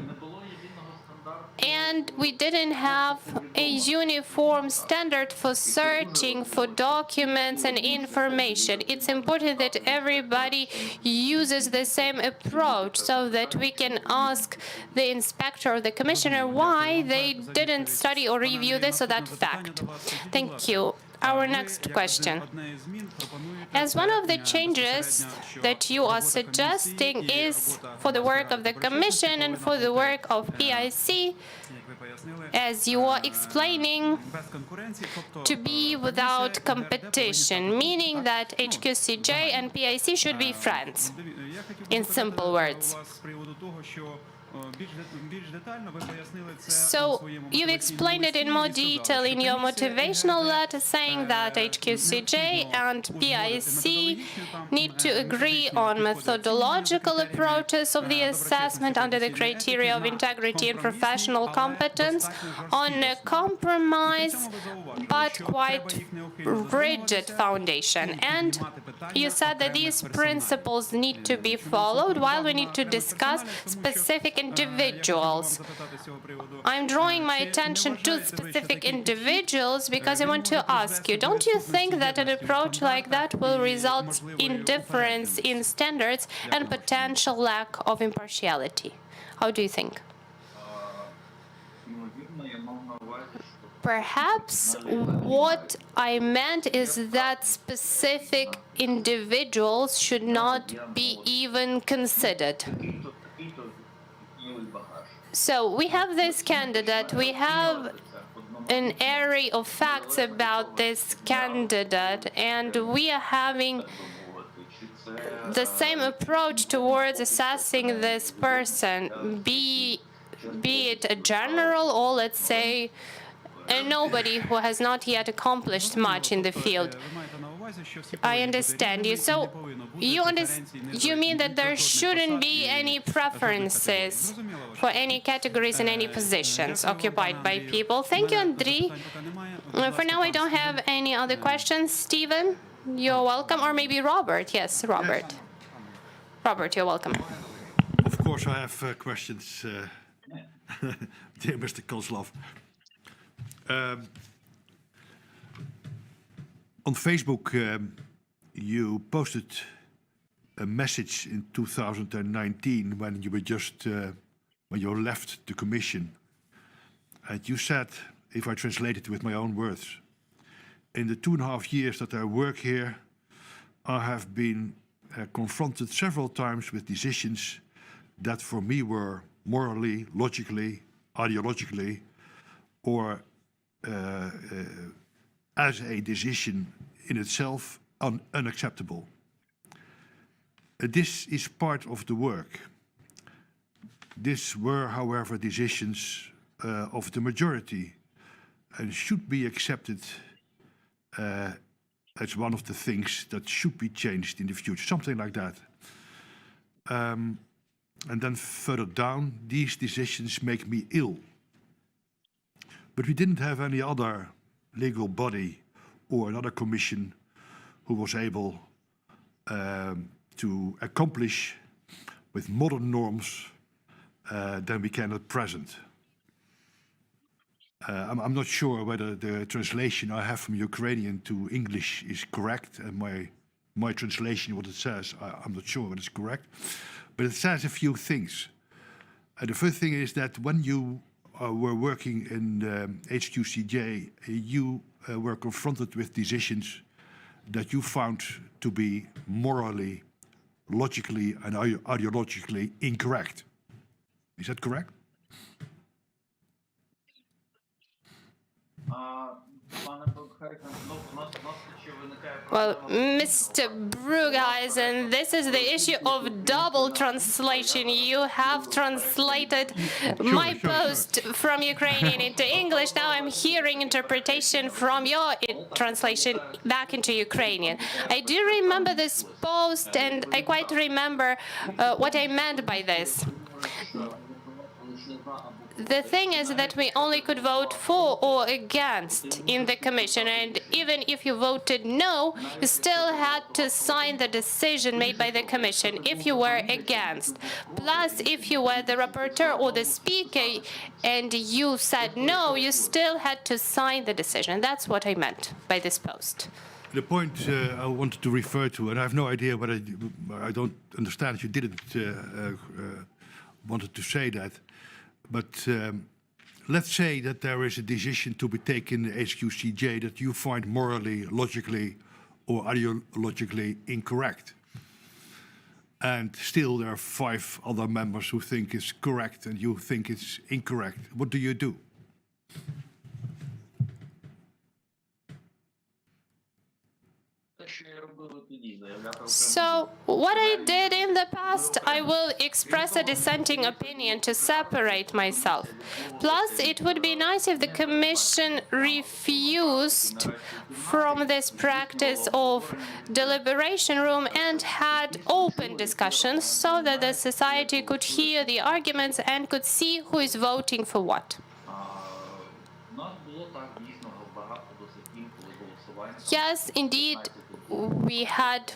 And we didn't have a uniform standard for searching for documents and information. It's important that everybody uses the same approach so that we can ask the inspector or the commissioner why they didn't study or review this or that fact. Thank you. Our next question. As one of the changes that you are suggesting is for the work of the Commission and for the work of PIC, as you are explaining, to be without competition, meaning that HQCJ and PIC should be friends, in simple words. So you've explained it in more detail in your motivational letter, saying that HQCJ and PIC need to agree on methodological approaches of the assessment under the criteria of integrity and professional competence on a compromise but quite rigid foundation. And you said that these principles need to be followed while we need to discuss specific individuals. I'm drawing my attention to specific individuals because I want to ask you, don't you think that an approach like that will result in difference in standards and potential lack of impartiality? How do you think? Perhaps what I meant is that specific individuals should not be even considered. So we have this candidate, we have an array of facts about this candidate, and we are having the same approach towards assessing this person, be it a general or, let's say, a nobody who has not yet accomplished much in the field. I understand you. So you mean that there shouldn't be any preferences for any categories and any positions occupied by people? Thank you, Andrii. For now, I don't have any other questions. Stephen, you're welcome. Or maybe Robert. Yes, Robert. Robert, you're welcome. Of course, I have questions, dear Mr. Kozlov. On Facebook, you posted a message in 2019 when you were just when you left the commission, and you said, if I translate it with my own words, in the 2.5 years that I work here, I have been confronted several times with decisions that for me were morally, logically, ideologically, or as a decision in itself unacceptable. This is part of the work. These were, however, decisions of the majority and should be accepted as one of the things that should be changed in the future, something like that. And then further down, these decisions make me ill. But we didn't have any other legal body or another commission who was able to accomplish with modern norms than we can at present. I'm not sure whether the translation I have from Ukrainian to English is correct, and my translation, what it says, I'm not sure whether it's correct, but it says a few things. The first thing is that when you were working in HQCJ, you were confronted with decisions that you found to be morally, logically, and ideologically incorrect. Is that correct? Пане Богхе, Well, Mr. Brugeisen, this is the issue of double translation. You have translated my post from Ukrainian into English. Now I'm hearing interpretation from your translation back into Ukrainian. I do remember this post, and I quite remember what I meant by this. The thing is that we only could vote for or against in the commission, and even if you voted no, you still had to sign the decision made by the commission if you were against. Plus, if you were the rapporteur or the speaker and you said no, you still had to sign the decision. That's what I meant by this post. The point I wanted to refer to, and I have no idea whether I don't understand if you didn't wanted to say that, but let's say that there is a decision to be taken in the HQCJ that you find morally, logically, or ideologically incorrect. And still there are 5 other members who think it's correct and you think it's incorrect. What do you do? So, what I did in the past, I will express a dissenting opinion to separate myself. Plus, it would be nice if the Commission refused from this practice of deliberation room and had open discussions so that the society could hear the arguments and could see who is voting for what. Yes, indeed, we had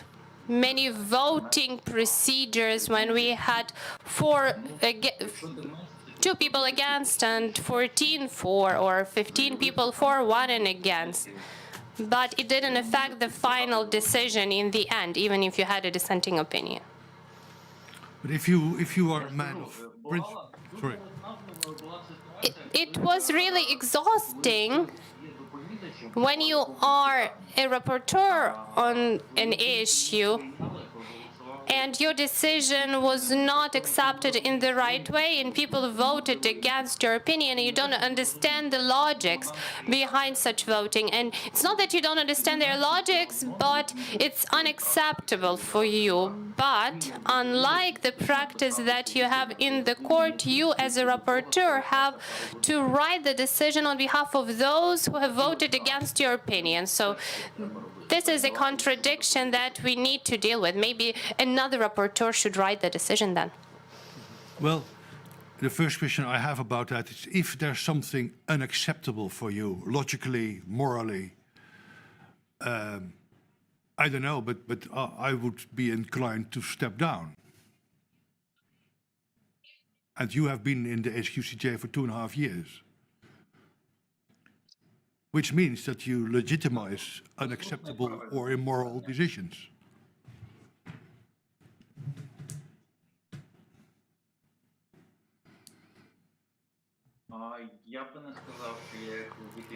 many voting procedures when we had 2 people against and 14 for, or 15 people for, 1 and against. But it didn't affect the final decision in the end, even if you had a dissenting opinion. But if you are a man of principle, sorry. It was really exhausting when you are a rapporteur on an issue and your decision was not accepted in the right way and people voted against your opinion, and you don't understand the logics behind such voting. And it's not that you don't understand their logics, but it's unacceptable for you. But unlike the practice that you have in the court, you as a rapporteur have to write the decision on behalf of those who have voted against your opinion. So this is a contradiction that we need to deal with. Maybe another rapporteur should write the decision then. Well, the first question I have about that is if there's something unacceptable for you, logically, morally, I don't know, but I would be inclined to step down. And you have been in the HQCJ for 2.5 years. Which means that you legitimize unacceptable or immoral decisions.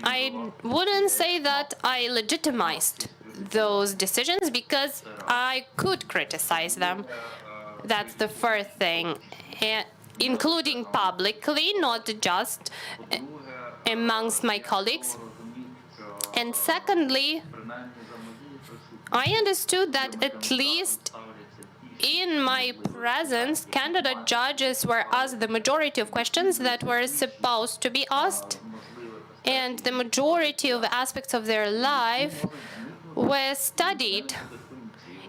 I wouldn't say that I legitimized those decisions because I could criticize them. That's the first thing, including publicly, not just amongst my colleagues. And secondly, I understood that at least in my presence, candidate judges were asked the majority of questions that were supposed to be asked, and the majority of aspects of their life were studied.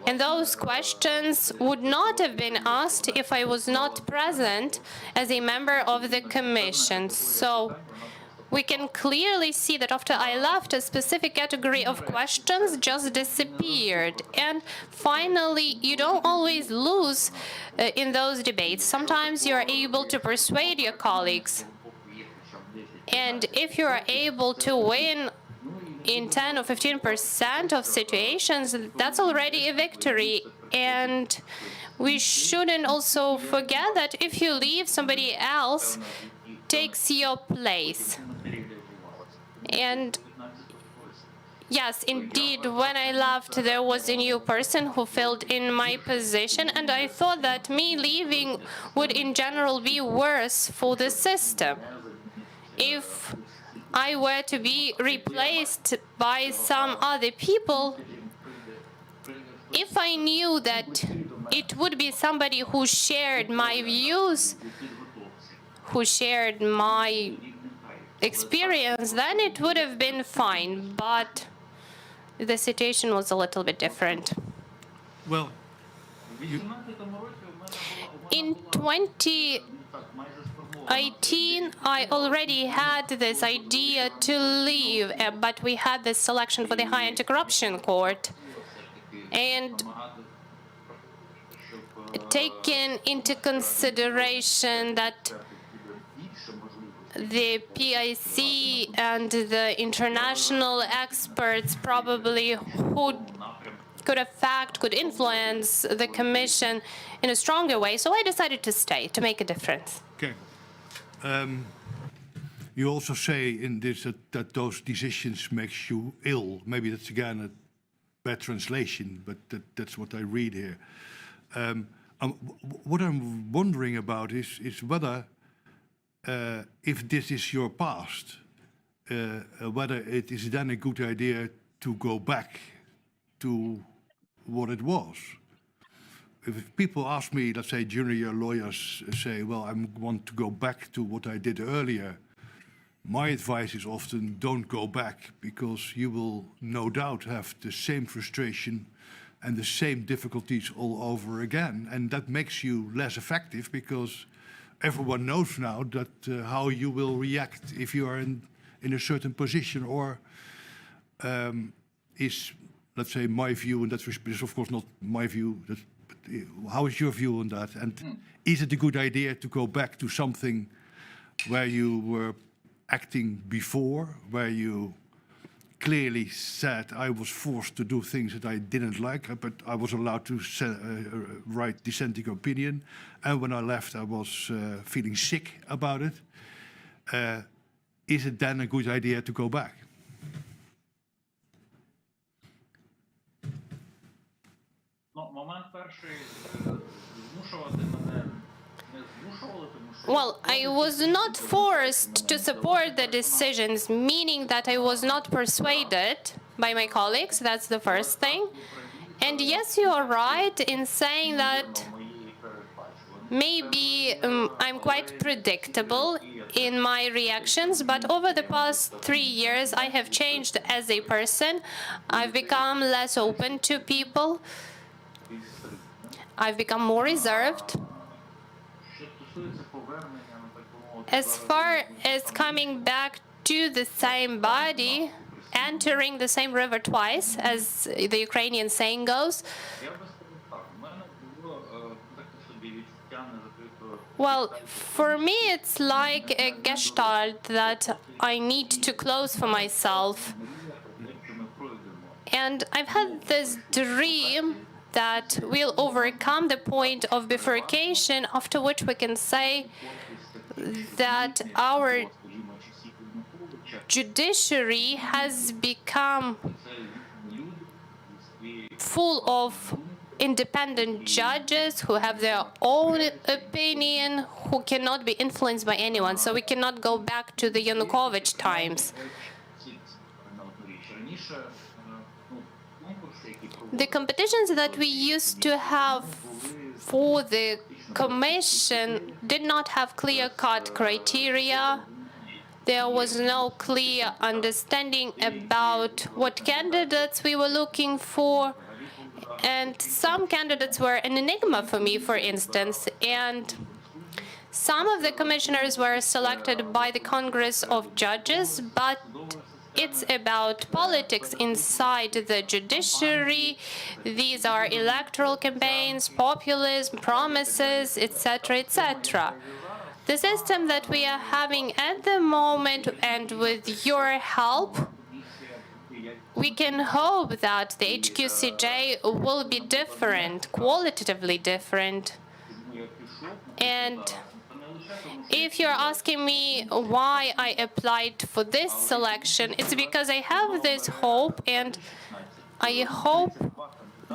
And those questions would not have been asked if I was not present as a member of the Commission. So we can clearly see that after I left, a specific category of questions just disappeared. And finally, you don't always lose in those debates. Sometimes you are able to persuade your colleagues. And if you are able to win in 10 or 15% of situations, that's already a victory. And we shouldn't also forget that if you leave, somebody else takes your place. And yes, indeed, when I left, there was a new person who filled in my position, and I thought that me leaving would in general be worse for the system. If I were to be replaced by some other people, if I knew that it would be somebody who shared my views, who shared my experience, then it would have been fine. But the situation was a little bit different. Well, In 2018, I already had this idea to leave, but we had this selection for the High Anti-Corruption Court. And taking into consideration that the PIC and the international experts probably who could influence the commission in a stronger way. So I decided to stay, to make a difference. Okay. You also say in this that those decisions makes you ill. Maybe that's again a bad translation, but that's what I read here. What I'm wondering about is whether, if this is your past, whether it is then a good idea to go back to what it was. If people ask me, let's say junior lawyers say, well, I want to go back to what I did earlier, my advice is often don't go back, because you will no doubt have the same frustration and the same difficulties all over again. And that makes you less effective, because everyone knows now that how you will react if you are in a certain position, or is, let's say, my view, and that is of course not my view, how is your view on that? And is it a good idea to go back to something where you were acting before, where you clearly said I was forced to do things that I didn't like, but I was allowed to write dissenting opinion, and when I left I was feeling sick about it. Is it then a good idea to go back? Well, I was not forced to support the decisions, meaning that I was not persuaded by my colleagues. That's the first thing. And yes, you are right in saying that maybe I'm quite predictable in my reactions, but over the past 3 years, I have changed as a person. I've become less open to people. I've become more reserved. As far as coming back to the same body, entering the same river twice, as the Ukrainian saying goes, well, for me, it's like a gestalt that I need to close for myself. And I've had this dream that we'll overcome the point of bifurcation, after which we can say that our judiciary has become full of independent judges who have their own opinion, who cannot be influenced by anyone. So we cannot go back to the Yanukovych times. The competitions that we used to have for the Commission did not have clear-cut criteria. There was no clear understanding about what candidates we were looking for. And some candidates were an enigma for me, for instance. And some of the commissioners were selected by the Congress of Judges, but it's about politics inside the judiciary. These are electoral campaigns, populism, promises, etc., etc. The system that we are having at the moment, and with your help, we can hope that the HQCJ will be different, qualitatively different. And if you're asking me why I applied for this selection, it's because I have this hope, and I hope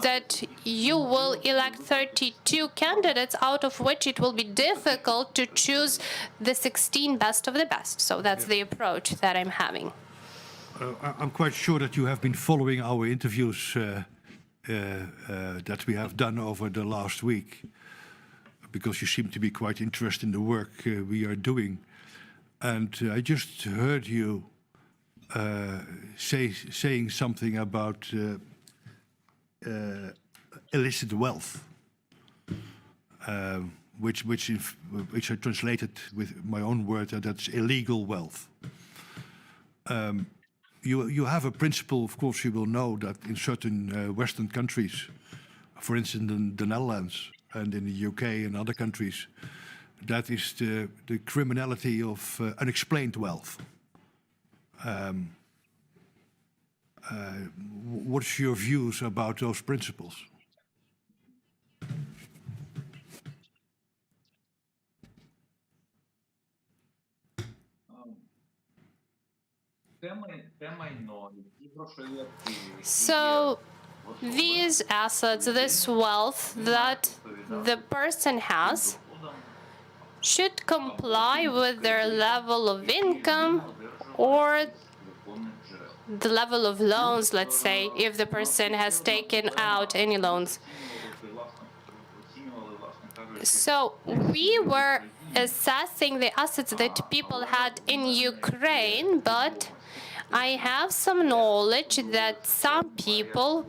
that you will elect 32 candidates, out of which it will be difficult to choose the 16 best of the best. So that's the approach that I'm having. I'm quite sure that you have been following our interviews that we have done over the last week, because you seem to be quite interested in the work we are doing. And I just heard you saying something about illicit wealth, which I translated with my own word, that's illegal wealth. You have a principle, of course, you will know that in certain Western countries, for instance, in the Netherlands and in the UK and other countries, that is the criminality of unexplained wealth. What's your views about those principles? So these assets, this wealth that the person has, should comply with their level of income or the level of loans, let's say, if the person has taken out any loans. So we were assessing the assets that people had in Ukraine, but I have some knowledge that some people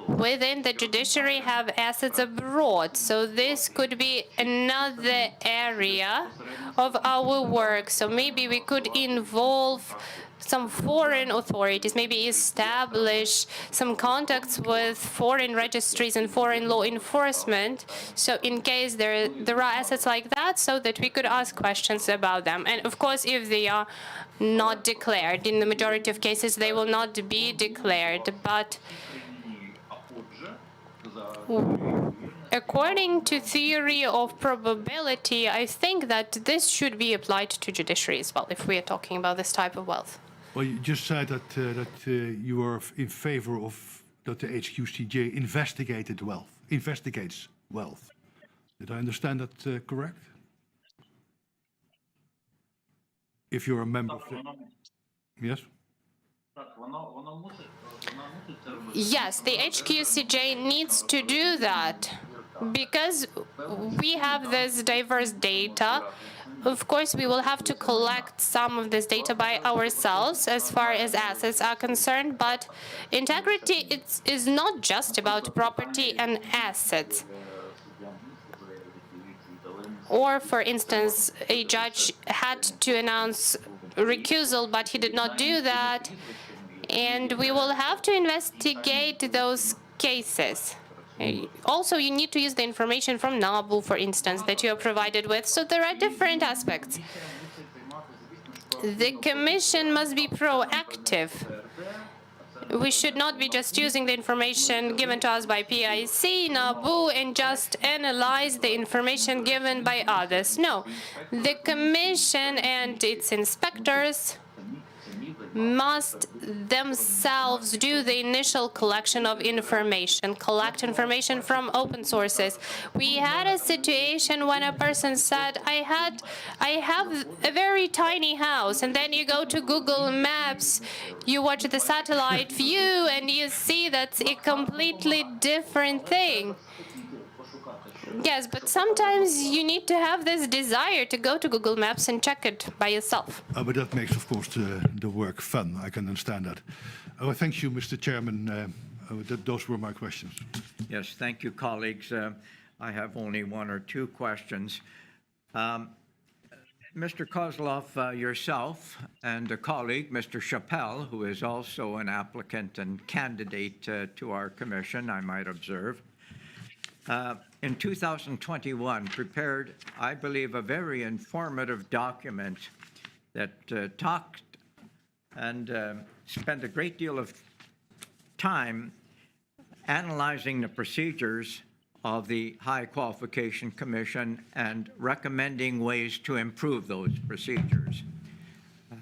within the judiciary have assets abroad. So this could be another area of our work. So maybe we could involve some foreign authorities, maybe establish some contacts with foreign registries and foreign law enforcement. So in case there are assets like that, so that we could ask questions about them. And of course, if they are not declared, in the majority of cases, they will not be declared. But according to theory of probability, I think that this should be applied to judiciary as well, if we are talking about this type of wealth. Well, you just said that you are in favor of that the HQCJ investigates wealth. Did I understand that correct? If you're a member of the... Yes? Yes, the HQCJ needs to do that because we have this diverse data. Of course, we will have to collect some of this data by ourselves as far as assets are concerned, but integrity is not just about property and assets. Or, for instance, a judge had to announce recusal, but he did not do that, and we will have to investigate those cases. Also, you need to use the information from NABU, for instance, that you are provided with. So there are different aspects. The Commission must be proactive. We should not be just using the information given to us by PIC, NABU, and just analyze the information given by others. No, the Commission and its inspectors must themselves do the initial collection of information, collect information from open sources. We had a situation when a person said, I have a very tiny house, and then you go to Google Maps, you watch the satellite view, and you see that's a completely different thing. Yes, but sometimes you need to have this desire to go to Google Maps and check it by yourself. But that makes, of course, the work fun. I can understand that. Thank you, Mr. Chairman. Those were my questions. Yes, thank you, colleagues. I have only one or two questions. Mr. Kozlov, yourself and a colleague, Mr. Chappelle, who is also an applicant and candidate to our commission, I might observe, in 2021 prepared, I believe, a very informative document that talked and spent a great deal of time analyzing the procedures of the High Qualification Commission and recommending ways to improve those procedures.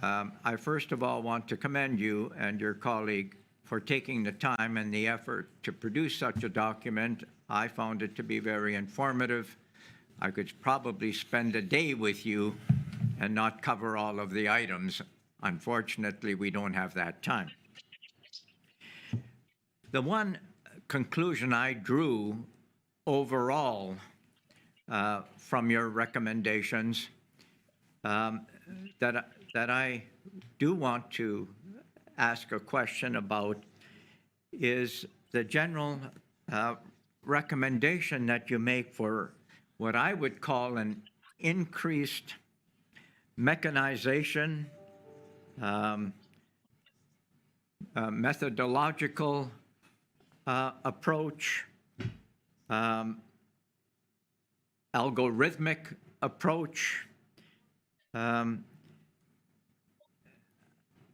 I first of all want to commend you and your colleague for taking the time and the effort to produce such a document. I found it to be very informative. I could probably spend a day with you and not cover all of the items. Unfortunately, we don't have that time. The one conclusion I drew overall from your recommendations that I do want to ask a question about is the general recommendation that you make for what I would call an increased mechanization, methodological approach, algorithmic approach,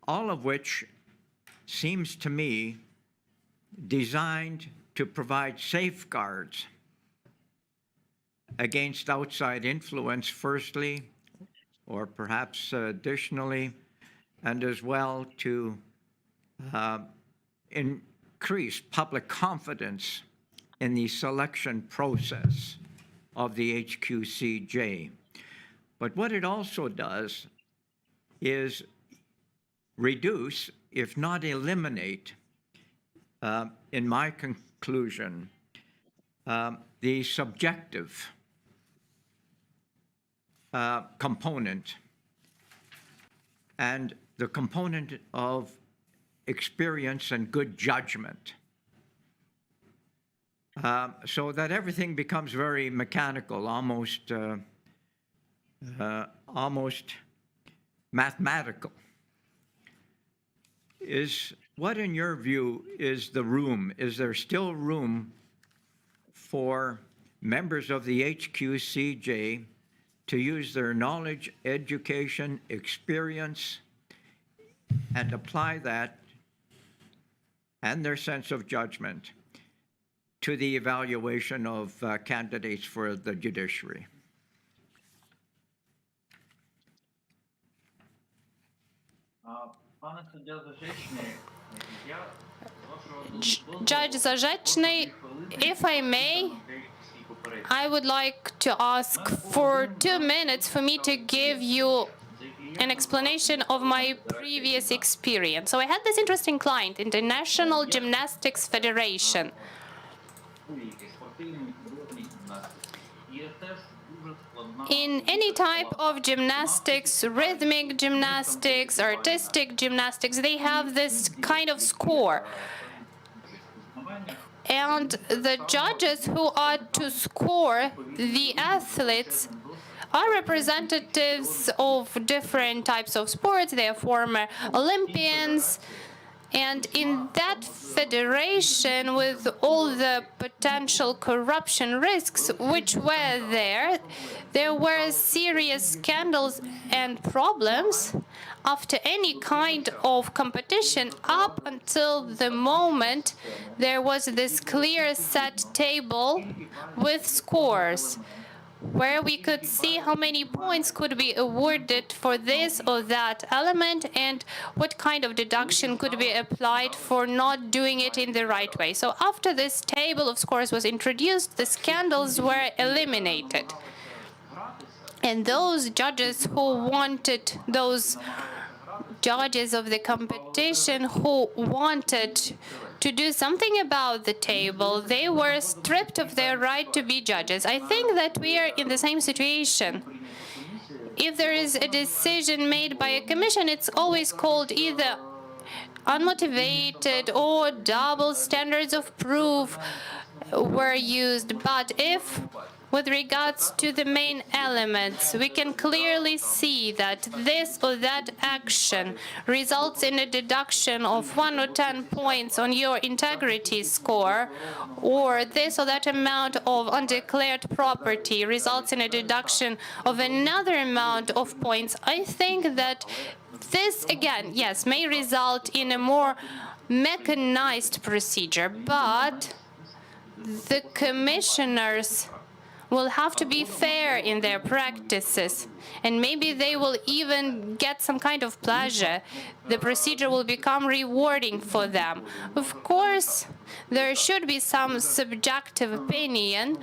all of which seems to me designed to provide safeguards against outside influence, firstly, or perhaps additionally, and as well to increase public confidence in the selection process of the HQCJ. But what it also does is reduce, if not eliminate, in my conclusion, the subjective component and the component of experience and good judgment, so that everything becomes very mechanical, almost mathematical. What, in your view, is the room? Is there still room for members of the HQCJ to use their knowledge, education, experience, and apply that and their sense of judgment to the evaluation of candidates for the judiciary? Пане суддя Зажечний, я Judge Zazhechny, if I may, I would like to ask for 2 minutes for me to give you an explanation of my previous experience. So I had this interesting client, International Gymnastics Federation. In any type of gymnastics, rhythmic gymnastics, artistic gymnastics, they have this kind of score. And the judges who are to score the athletes are representatives of different types of sports. They are former Olympians. And in that federation, with all the potential corruption risks which were there were serious scandals and problems after any kind of competition, up until the moment there was this clear set table with scores, where we could see how many points could be awarded for this or that element and what kind of deduction could be applied for not doing it in the right way. So after this table of scores was introduced, the scandals were eliminated. And those judges of the competition who wanted to do something about the table, they were stripped of their right to be judges. I think that we are in the same situation. If there is a decision made by a commission, it's always called either unmotivated or double standards of proof were used. But if, with regards to the main elements, we can clearly see that this or that action results in a deduction of 1 or 10 points on your integrity score, or this or that amount of undeclared property results in a deduction of another amount of points, I think that this, again, yes, may result in a more mechanized procedure, but the commissioners will have to be fair in their practices, and maybe they will even get some kind of pleasure. The procedure will become rewarding for them. Of course, there should be some subjective opinion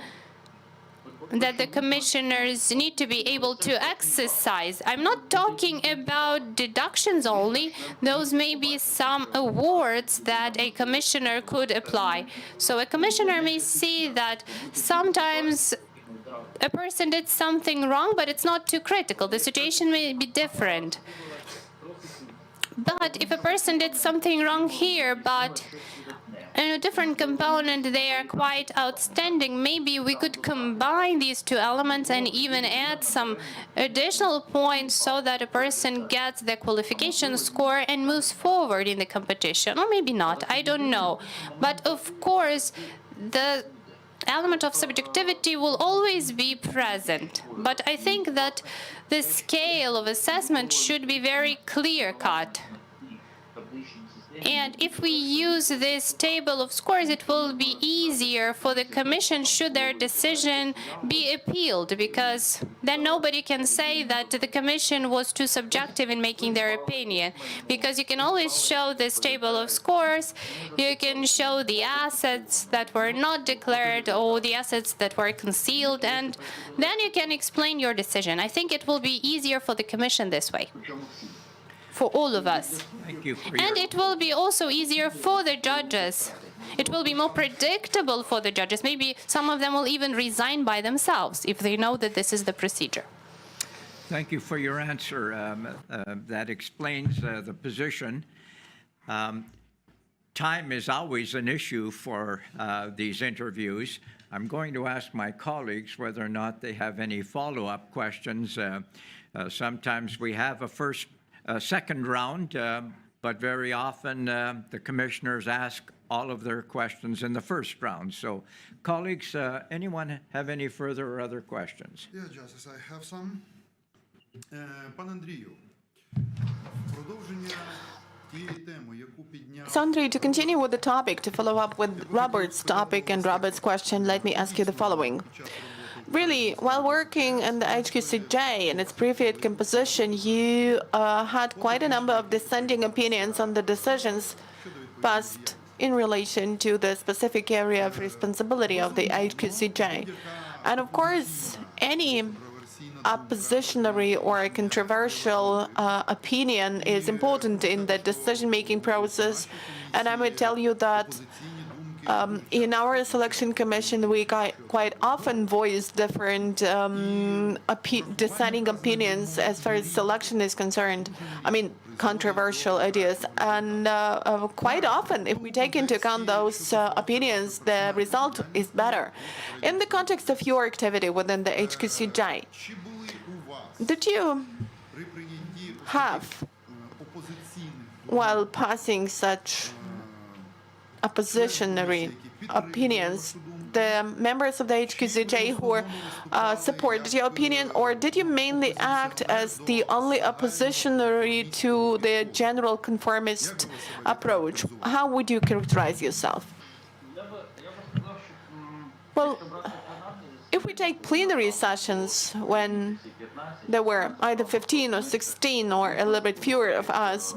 that the commissioners need to be able to exercise. I'm not talking about deductions only. Those may be some awards that a commissioner could apply. So a commissioner may see that sometimes a person did something wrong, but it's not too critical. The situation may be different. But if a person did something wrong here, but in a different component they are quite outstanding, maybe we could combine these two elements and even add some additional points so that a person gets the qualification score and moves forward in the competition. Or maybe not, I don't know. But of course, the element of subjectivity will always be present. But I think that the scale of assessment should be very clear-cut. And if we use this table of scores, it will be easier for the Commission should their decision be appealed, because then nobody can say that the Commission was too subjective in making their opinion. Because you can always show this table of scores, you can show the assets that were not declared or the assets that were concealed, and then you can explain your decision. I think it will be easier for the Commission this way, for all of us. Thank you for And your, it will be also easier for the judges. It will be more predictable for the judges. Maybe some of them will even resign by themselves if they know that this is the procedure. thank you for your answer. That explains the position. Time is always an issue for these interviews. I'm going to ask my colleagues whether or not they have any follow-up questions. Sometimes we have a second round, but very often the commissioners ask all of their questions in the first round. So, colleagues, anyone have any further or other questions? Yes, Justice, I have some. Пан Андрію, продовження тієї теми, яку підняв... So, Andrei, to continue with the topic, to follow up with Robert's topic and Robert's question, let me ask you the following. Really, while working in the HQCJ in its previous composition, you had quite a number of dissenting opinions on the decisions passed in relation to the specific area of responsibility of the HQCJ. And of course, any oppositionary or a controversial opinion is important in the decision-making process. And I would tell you that in our selection commission, we quite often voice different dissenting opinions as far as selection is concerned. I mean, controversial ideas. And quite often, if we take into account those opinions, the result is better. In the context of your activity within the HQCJ, did you have, while passing such oppositionary opinions, the members of the HQCJ who supported your opinion, or did you mainly act as the only oppositionary to the general conformist approach? How would you characterize yourself? Well, if we take plenary sessions when there were either 15 or 16 or a little bit fewer of us,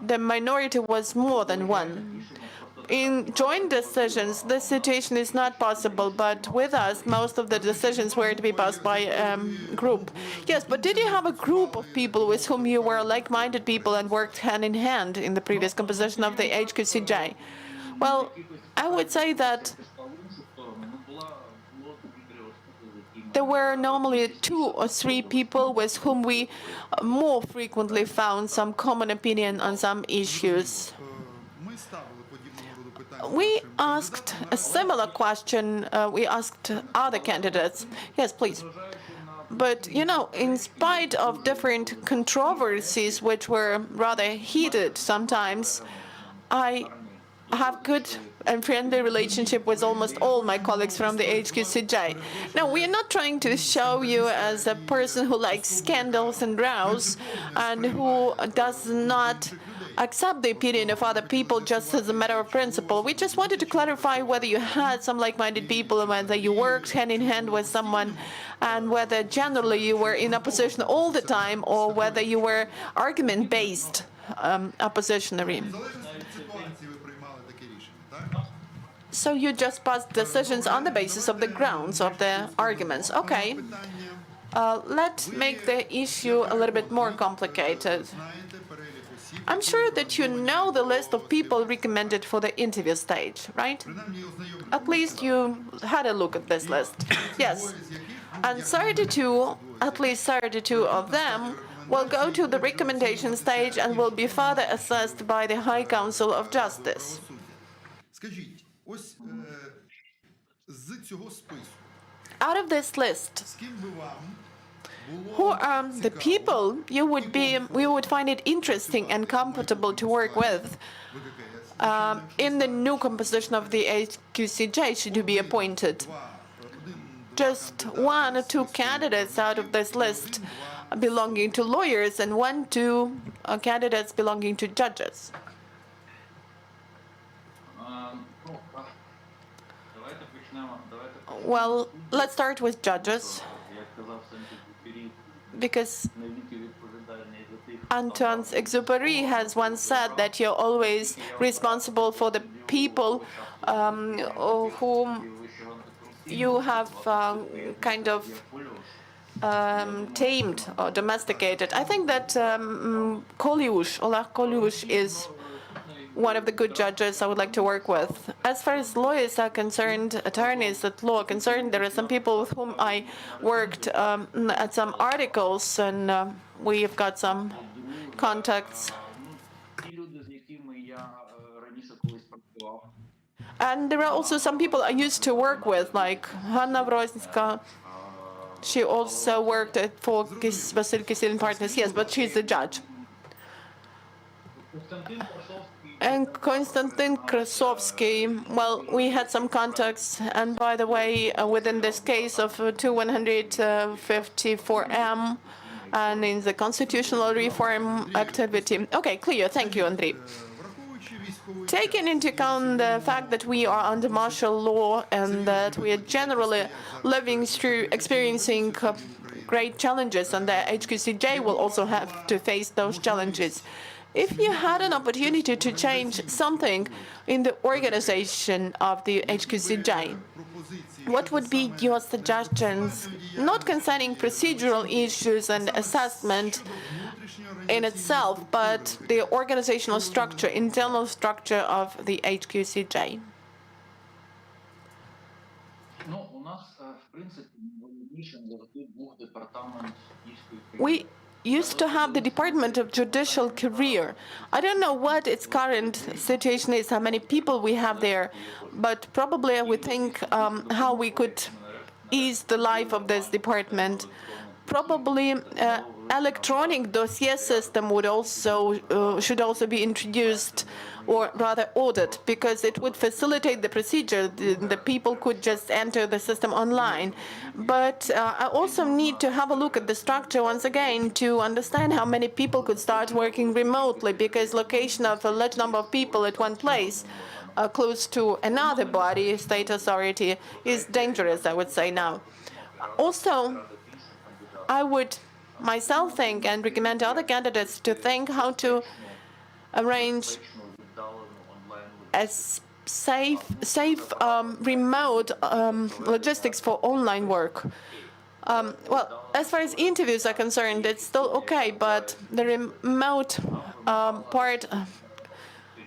the minority was more than one. In joint decisions, this situation is not possible, but with us, most of the decisions were to be passed by a group. Yes, but did you have a group of people with whom you were like-minded people and worked hand in hand in the previous composition of the HQCJ? Well, I would say that there were normally 2 or 3 people with whom we more frequently found some common opinion on some issues. We asked a similar question, we asked other candidates. Yes, please. But, you know, in spite of different controversies, which were rather heated sometimes, I have good and friendly relationship with almost all my colleagues from the HQCJ. Now, we are not trying to show you as a person who likes scandals and rows and who does not accept the opinion of other people just as a matter of principle. We just wanted to clarify whether you had some like-minded people, and whether you worked hand in hand with someone, and whether generally you were in opposition all the time, or whether you were argument-based oppositionary. В залежності від ситуації ви приймали таке рішення, так? So you just passed decisions on the basis of the grounds of the arguments. Okay. Let's make the issue a little bit more complicated. Знаєте перелік осіб, I'm sure that you know the list of people recommended for the interview stage, right? принаймні ознайомлені. At least you had a look at this list. Yes. And 32, at least 32 of them, will go to the recommendation stage and will be further assessed by the High Council of Justice. Скажіть, ось з цього списку, Out of this list, з ким би вам who було are the people you would find it interesting and comfortable to work with in the new composition of the HQCJ should you be appointed? Just one or two candidates out of this list belonging to lawyers and two candidates belonging to judges. Давайте почнемо. Well, let's start with judges, Як казав Сент-Екзюпері, because навіки відповідальний за тих, Antoine Exupéry has once said that you're always responsible for the people whom you have kind of tamed or domesticated. I think that Oleg Koliush is one of the good judges I would like to work with. As far as lawyers are concerned, attorneys at law are concerned, there are some people with whom I worked at some articles, and we've got some contacts. ті люди, з якими я раніше колись працював, And there are also some people I used to work with, like Hanna Vroznyska. She also worked for Vasil Kisilin Partners, yes, but she's the judge. Константин Красовський, And Konstantin Krasovsky, well, we had some contacts, and by the way, within this case of 2154M and in the constitutional reform activity. Okay, clear. Thank you, Andrii. враховуючи військовий Taking into account the fact that we are under martial law and that we are generally experiencing great challenges, and the HQCJ will also have to face those challenges. If you had an opportunity to change something in the organization of the HQCJ, пропозиції what would be your suggestions, not concerning procedural issues and assessment in itself, but the organizational structure, internal structure of the HQCJ? ну, у нас, в принципі, найголовніше завжди був департамент суддівської We used to have the Department of Judicial Career. I don't know what its current situation is, how many people we have there, but probably I would think how we could ease the life of this department. Probably electronic dossier system should also be introduced, or rather ordered, because it would facilitate the procedure. The people could just enter the system online. But I also need to have a look at the structure once again to understand how many people could start working remotely, because location of a large number of people at one place close to another body, state authority, is dangerous, I would say now. Also, I would myself think and recommend other candidates to think how to arrange a safe remote logistics for online work. Well, as far as interviews are concerned, it's still okay, but the remote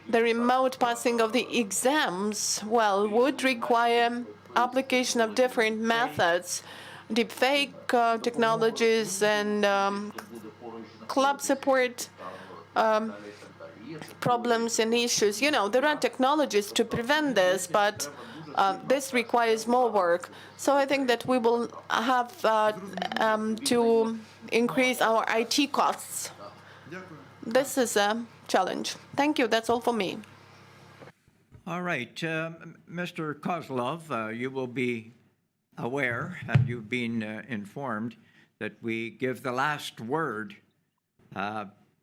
the remote passing of the exams, well, would require application of different methods, deepfake technologies and club support problems and issues. You know, there are technologies to prevent this, but this requires more work. So I think that we will have to increase our IT costs. This is a challenge. Thank you. That's all for me. All right, Mr. Kozlov, you will be aware, and you've been informed, that we give the last word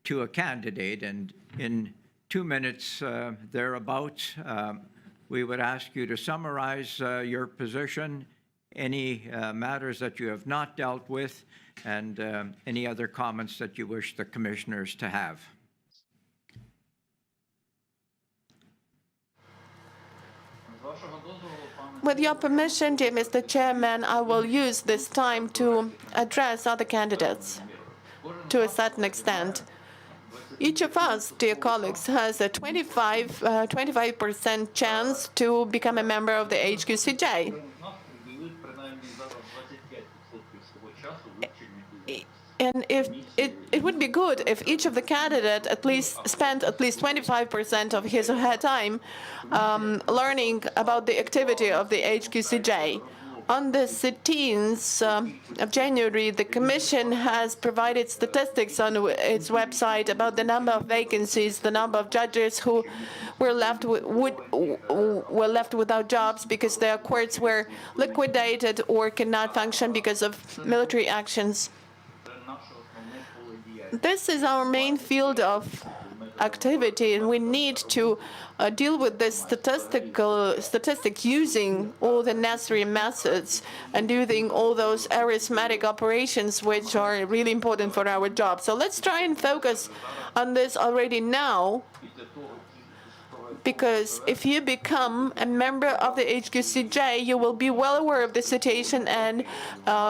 to a candidate. And in 2 minutes thereabouts, we would ask you to summarize your position, any matters that you have not dealt with, and any other comments that you wish the commissioners to have. З вашого дозволу, пане With your permission, dear Mr. Chairman, I will use this time to address other candidates to a certain extent. Each of us, dear colleagues, has a 25% chance to become a member of the HQCJ. з нас приділив принаймні зараз 25% свого часу вивченню фізики. And if it would be good if each of the candidates at least spent at least 25% of his or her time learning about the activity of the HQCJ. On the 13th of January, the Commission has provided statistics on its website about the number of vacancies, the number of judges who were left without jobs because their courts were liquidated or cannot function because of military actions. This is our main field of activity, and we need to deal with this statistic using all the necessary methods and using all those arithmetic operations which are really important for our job. So let's try and focus on this already now, because if you become a member of the HQCJ, you will be well aware of the situation, and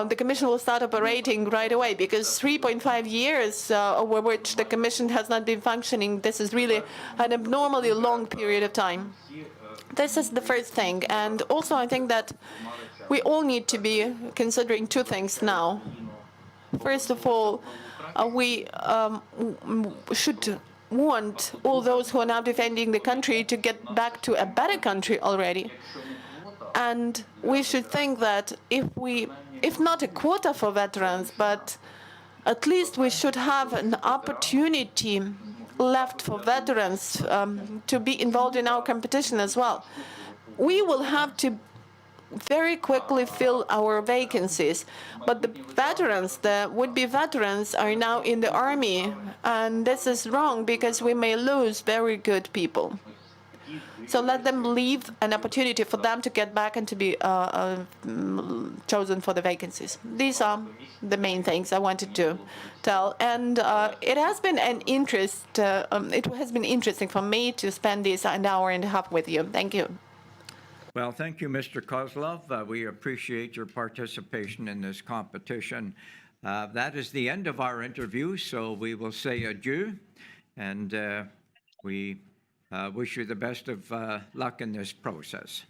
the Commission will start operating right away, because 3.5 years over which the Commission has not been functioning, this is really an abnormally long period of time. This is the first thing. And also I think that we all need to be considering two things now. First of all, we should want all those who are now defending the country to get back to a better country already. And we should think that if not a quota for veterans, but at least we should have an opportunity left for veterans to be involved in our competition as well. We will have to very quickly fill our vacancies. But the veterans, the would-be veterans, are now in the army, and this is wrong because we may lose very good people. So let them leave an opportunity for them to get back and to be chosen for the vacancies. These are the main things I wanted to tell. And it has been interesting for me to spend this an hour and a half with you. Thank you. Well, thank you, Mr. Kozlov. We appreciate your participation in this competition. That is the end of our interview, so we will say adieu, and we wish you the best of luck in this process.